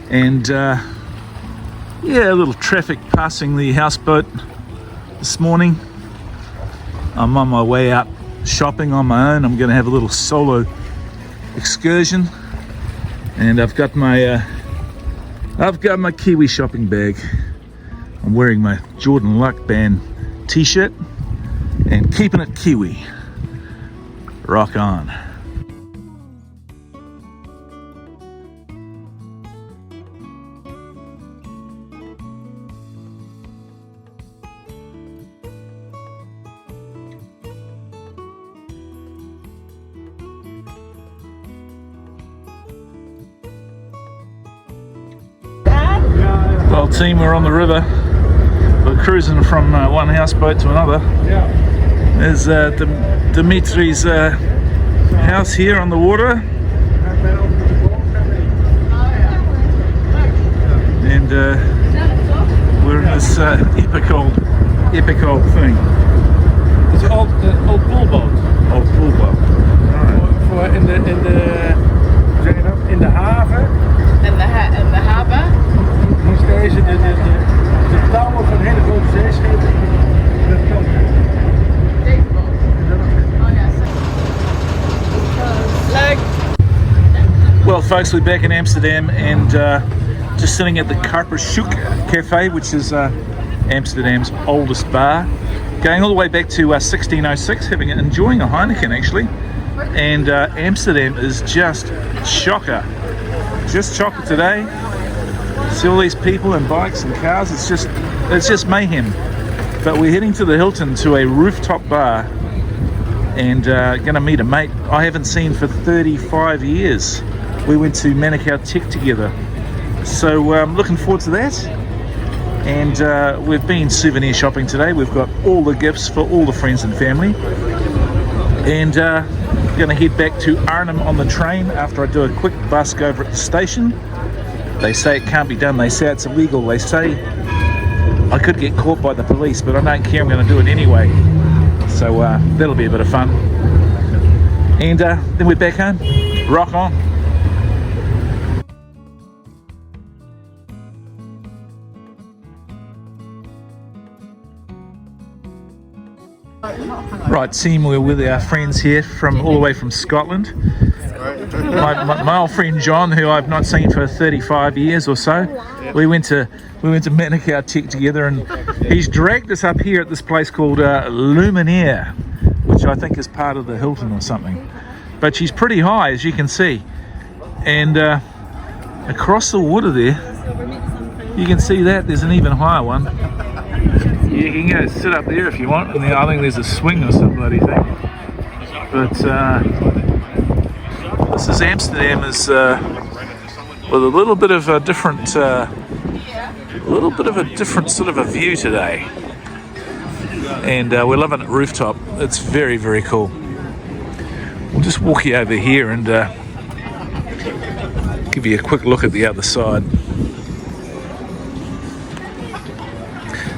And yeah, a little traffic passing the houseboat this morning. I'm on my way out shopping on my own. I'm going to have a little solo excursion, and I've got my Kiwi shopping bag. I'm wearing my Jordan Luck Band t-shirt and keeping it Kiwi. Rock on. Well, team, we're on the river. We're cruising from one houseboat to another. There's Dimitri's house here on the water. And we're in this epic old thing. It's an old poolboat. Old poolboat. For in de haven. In the harbour. Hier is deze de touwen van hele grote zeeschepen. Dat kan. Well, folks, we're back in Amsterdam and just sitting at the Karpershoek Cafe, which is Amsterdam's oldest bar, going all the way back to 1606, enjoying a Heineken actually. And Amsterdam is just chocker today. See all these people and bikes and cars. It's just mayhem. But we're heading to the Hilton to a rooftop bar, and gonna meet a mate I haven't seen for 35 years. We went to Manukau Tech together, so I'm looking forward to that. And we've been souvenir shopping today. We've got all the gifts for all the friends and family, and gonna head back to Arnhem on the train after I do a quick busk over at the station. They say it can't be done. They say it's illegal. They say I could get caught by the police, but I don't care. I'm going to do it anyway. So that'll be a bit of fun. And then we're back home. Rock on. Right, team, we're with our friends here from all the way from Scotland. My old friend John, who I've not seen for 35 years or so. We went to Manukau Tech together, and he's dragged us up here at this place called Luminaire, which I think is part of the Hilton or something. But she's pretty high, as you can see, and across the water there you can see that there's an even higher one. You can go sit up there if you want, and I think there's a swing or some bloody thing. But this is Amsterdam, is with a little bit of a different, sort of a view today. And we're living at rooftop. It's very, very cool. We'll just walk you over here and give you a quick look at the other side.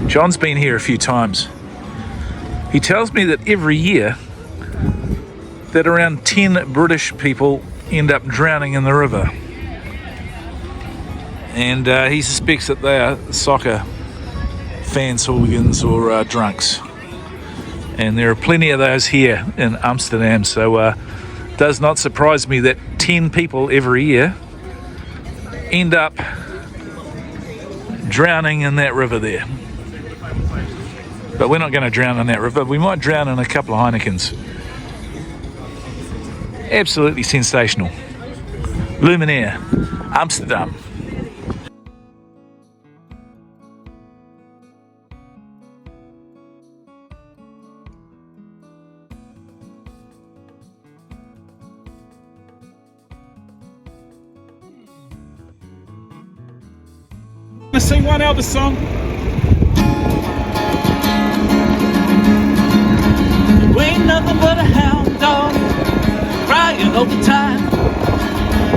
John's been here a few times. He tells me that every year that around 10 British people end up drowning in the river. And he suspects that they are soccer fans, hooligans, or drunks. And there are plenty of those here in Amsterdam, so it does not surprise me that 10 people every year end up drowning in that river there. But we're not going to drown in that river. We might drown in a couple of Heinekens. Absolutely sensational. Luminaire, Amsterdam. Let's sing one Elvis song. You ain't nothing but a hound dog, crying all the time.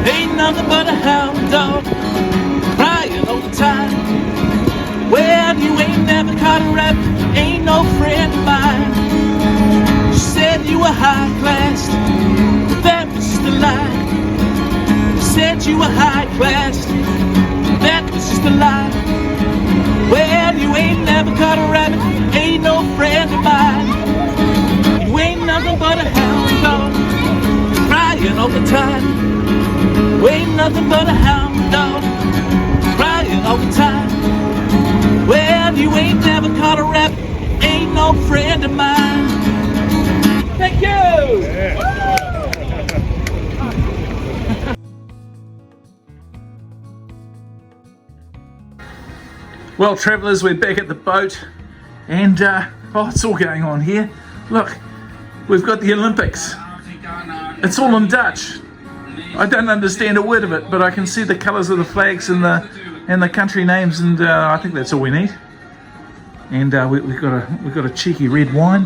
Ain't nothing but a hound dog, crying all the time. Well, you ain't never caught a rabbit, ain't no friend of mine. She said you were high class, but that was just a lie. She said you were high class, that was just a lie. Well, you ain't never caught a rabbit, ain't no friend of mine. You ain't nothing but a hound dog, crying all the time. You ain't nothing but a hound dog, crying all the time. Well, you ain't never caught a rabbit, ain't no friend of mine. Thank you! Well, travellers, we're back at the boat, and oh, it's all going on here. Look, we've got the Olympics. It's all in Dutch. I don't understand a word of it, but I can see the colours of the flags and the country names, and I think that's all we need. And we've got a cheeky red wine.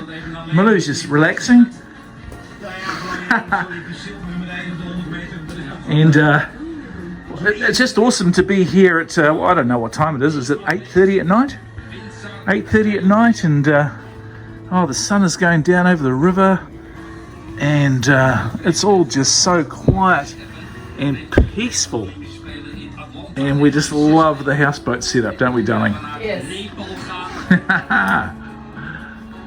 Malou's just relaxing, and it's just awesome to be here at, well, I don't know what time it is. Is it 8:30 at night? 8:30 at night, and oh, the sun is going down over the river, and it's all just so quiet and peaceful. And we just love the houseboat setup, don't we, darling? Yes.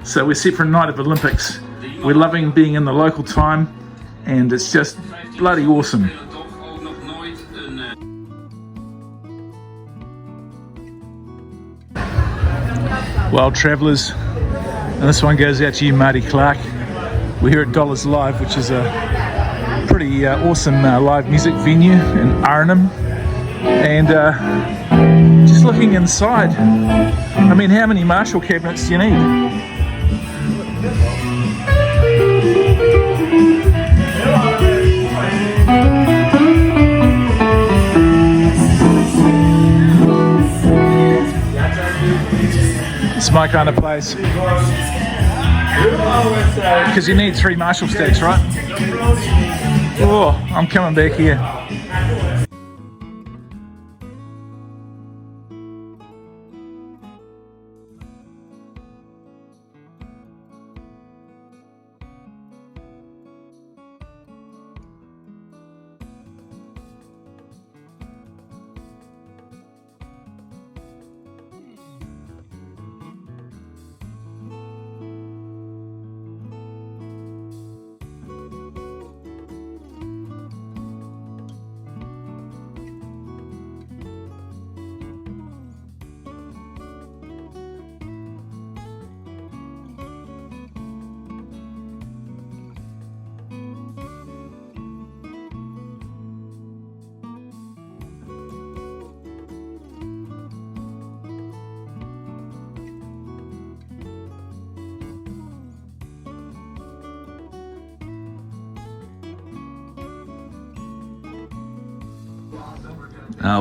So we're set for a night of Olympics. We're loving being in the local time, and it's just bloody awesome. Well, travellers, and this one goes out to you, Marty Clark. We're here at Dollars Live, which is a pretty awesome live music venue in Arnhem. And just looking inside, I mean, how many Marshall cabinets do you need? It's my kind of place. Because you need 3 Marshall stacks, right? Oh, I'm coming back here.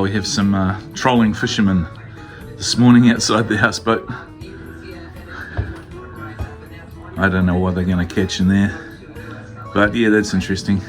We have some trolling fishermen this morning outside the houseboat. I don't know what they're going to catch in there, but yeah, that's interesting.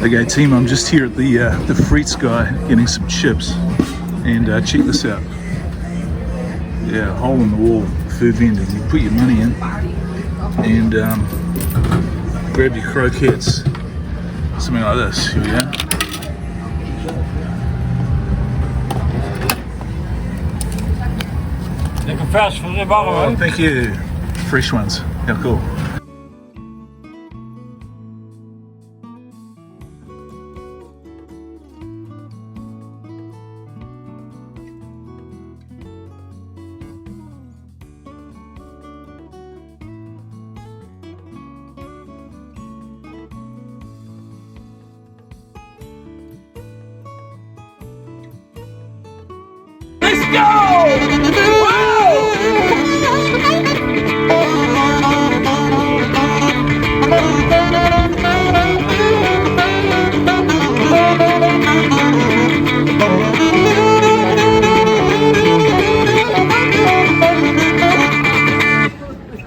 Okay team, I'm just here at the Frites guy getting some chips, and check this out. Yeah, hole in the wall food vending. You put your money in and grab your croquettes, something like this. Here we go. Lekker vers voor de warm, Oh, thank you. Fresh ones. How cool. Let's go! Wow!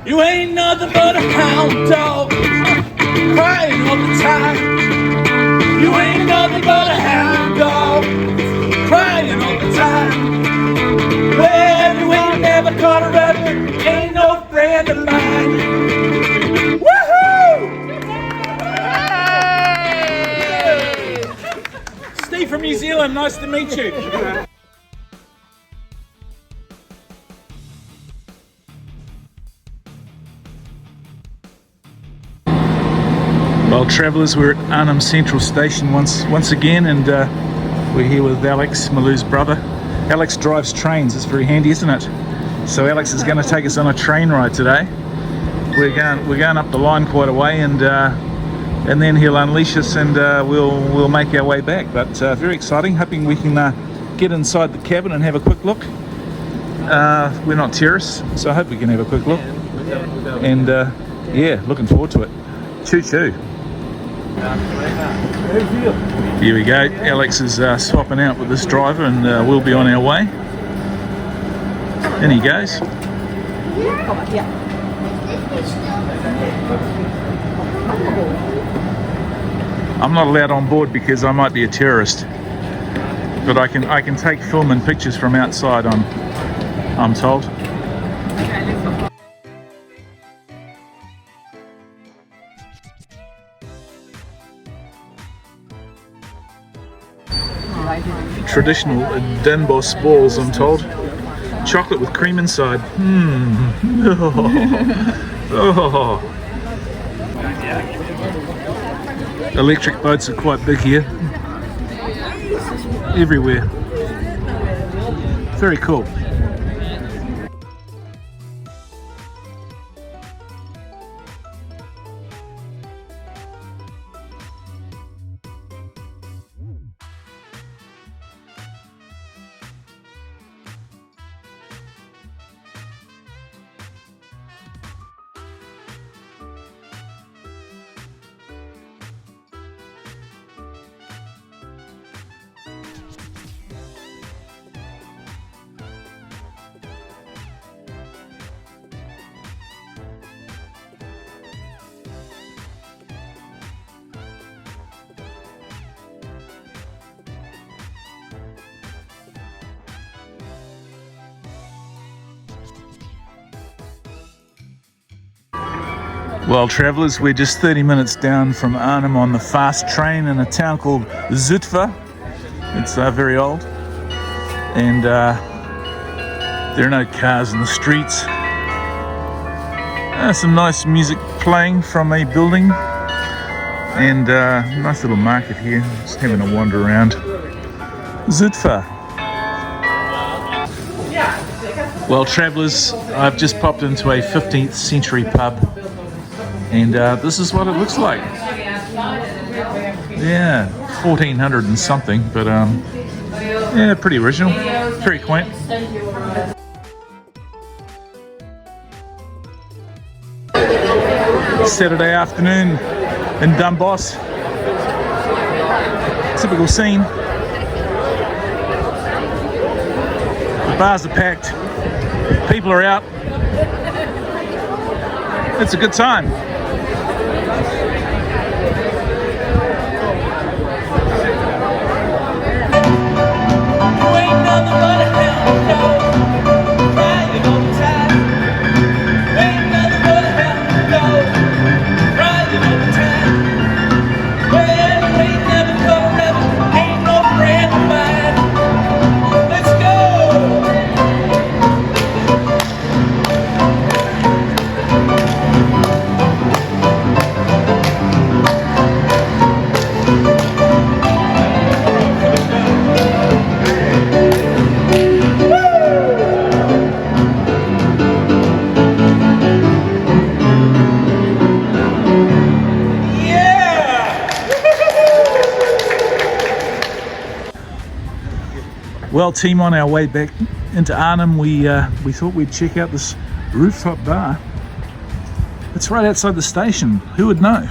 You ain't nothing but a hound dog, crying all the time. You ain't nothing but a hound dog, crying all the time. Well, you ain't never caught a rabbit, ain't no friend of mine. Woohoo! Steve from New Zealand, nice to meet you. Well, travellers, we're at Arnhem Central Station once again, and we're here with Alex, Malou's brother. Alex drives trains. It's very handy, isn't it? So Alex is going to take us on a train ride today. We're going up the line quite a way, and then he'll unleash us, and we'll make our way back. But very exciting. Hoping we can get inside the cabin and have a quick look. We're not terrorists, so I hope we can have a quick look. And yeah, looking forward to it. Choo choo. Here we go. Alex is swapping out with this driver, and we'll be on our way. In he goes. I'm not allowed on board because I might be a terrorist, but I can take film and pictures from outside. I'm told. Traditional Denbosch balls, I'm told. Chocolate with cream inside. Oh. Electric boats are quite big here. Everywhere. Very cool. Well, travellers, we're just 30 minutes down from Arnhem on the fast train in a town called Zutphen. It's very old, and there are no cars in the streets. Some nice music playing from a building And nice little market here, just having a wander around. Zutphen. Well, travellers, I've just popped into a 15th century pub, and this is what it looks like. Yeah, 1400 and something, but yeah, pretty original, very quaint. Saturday afternoon in Dunboss. Typical scene. The bars are packed. People are out. It's a good time. Well, team, on our way back into Arnhem, we thought we'd check out this rooftop bar. It's right outside the station. Who would know?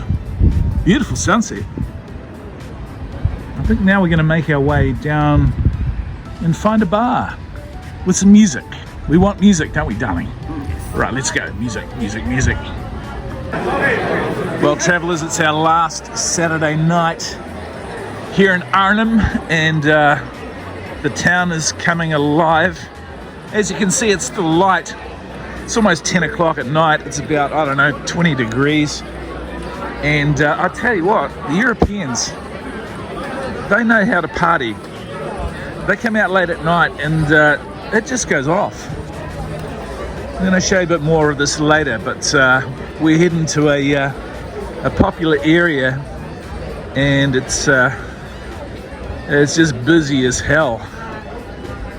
Beautiful sunset. I think now we're going to make our way down and find a bar with some music. We want music, don't we, darling? Right, let's go. Music, music, music. Well, travellers, it's our last Saturday night here in Arnhem, and the town is coming alive. As you can see, it's still light. It's almost 10 o'clock at night. It's about, I don't know, 20 degrees. And I'll tell you what, the Europeans, they know how to party. They come out late at night and it just goes off. I'm going to show you a bit more of this later, but we're heading to a popular area, and it's just busy as hell.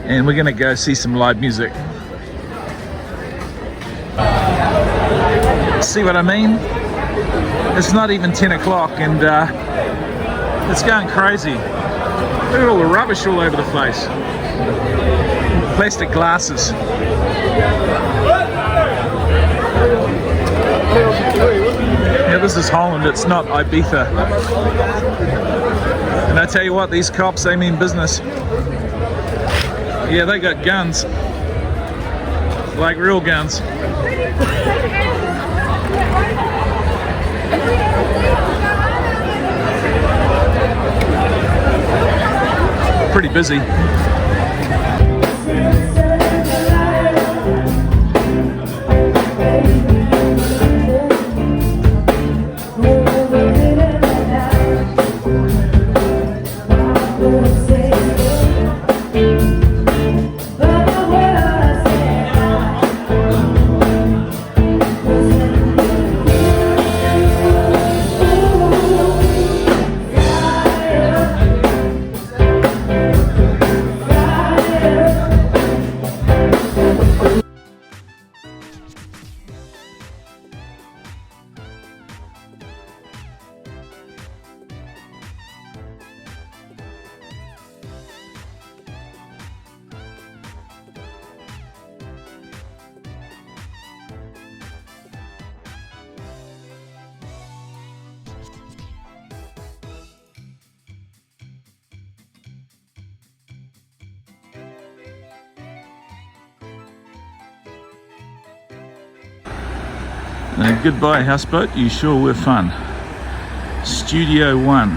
And we're going to go see some live music. See what I mean? It's not even 10 o'clock and it's going crazy. Look at all the rubbish all over the place. Plastic glasses. Yeah, this is Holland, it's not Ibiza. And I tell you what, these cops, they mean business. Yeah, they got guns. Like real guns. Pretty busy. Goodbye houseboat, you sure were fun. Studio 1.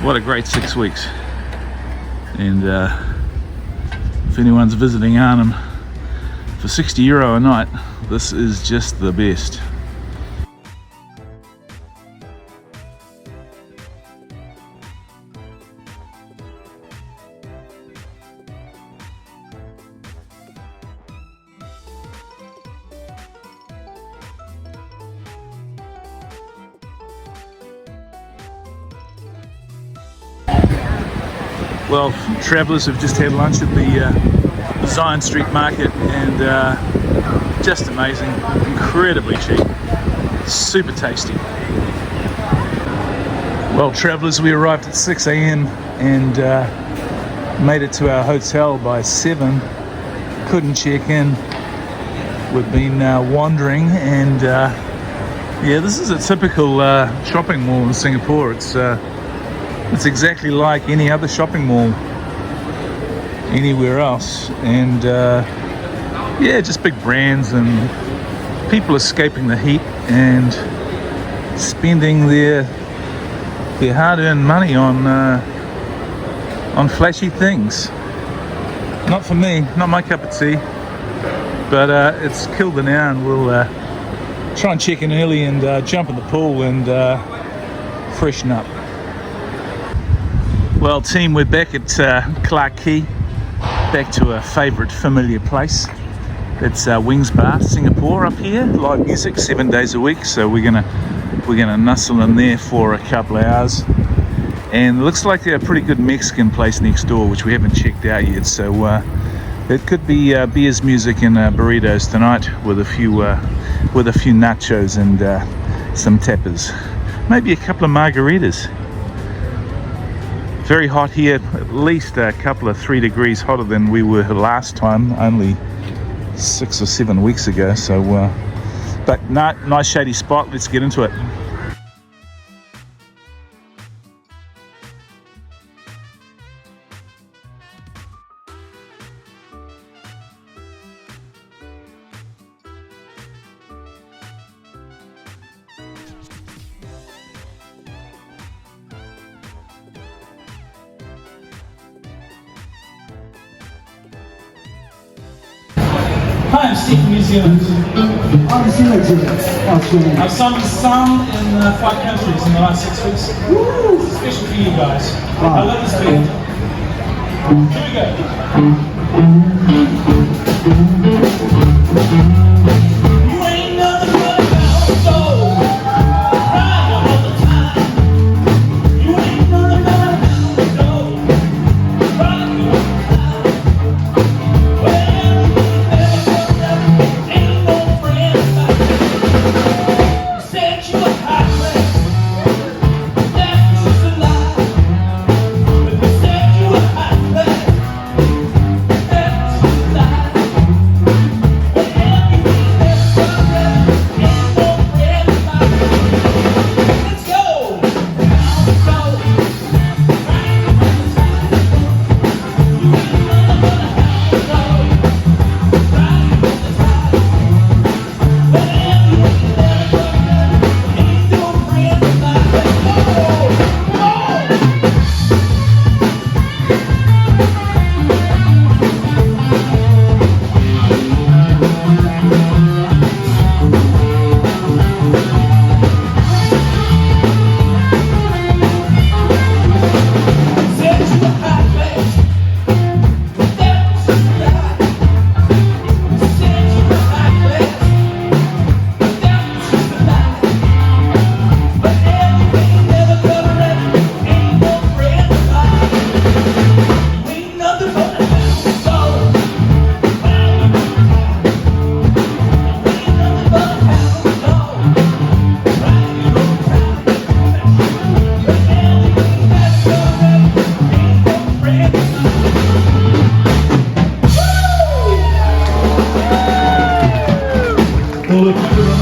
What a great 6 weeks. And if anyone's visiting Arnhem for €60 a night, this is just the best. Well, travellers have just had lunch at the Zion Street Market, and just amazing, incredibly cheap, super tasty. Well, travellers, we arrived at 6 a.m. and made it to our hotel by 7. Couldn't check in. We've been wandering, and yeah, this is a typical shopping mall in Singapore. It's exactly like any other shopping mall anywhere else, and yeah, just big brands and people escaping the heat and spending their hard-earned money on flashy things. Not for me, not my cup of tea, but it's killed an hour, and we'll try and check in early and jump in the pool and freshen up. Well, team, we're back at Clarke Quay, back to a favourite familiar place. It's Wings Bar, Singapore up here. Live music 7 days a week, so we're gonna nuzzle in there for a couple of hours. And it looks like a pretty good Mexican place next door, which we haven't checked out yet. So it could be beers, music, and burritos tonight with a few nachos and some tapas, maybe a couple of margaritas. Very hot here, at least a couple of 3 degrees hotter than we were last time, only 6 or 7 weeks ago. So, but nice shady spot. Let's get into it. Hi, I'm Steve from New Zealand. I'm New Zealand. I've sung in 5 countries in the last 6 weeks. It's special for you guys. I love this band. Here we go. You ain't nothing but a hound dog, crying all the time. You ain't nothing but a hound dog, crying all the time. Well, ain't no friend like you. Said you were hot class, that's just a lie. But they said you were hot class, that's just a lie. Well, you ain't never progress, ain't no friend like you. Let's go, let's go. Right on the side. You ain't nothing but a hound dog. Right on the side. Well, you ain't never progress, ain't no friend like you. Come on. Said you were hot class, that's just a lie. Said you were hot class, that's just a lie. But you ain't never progress, ain't no friend like you. Ain't nothing but a hound dog, crying all the time. Ain't nothing but a hound dog, crying all the time. But you ain't never progress, ain't no friend like you. Well, if you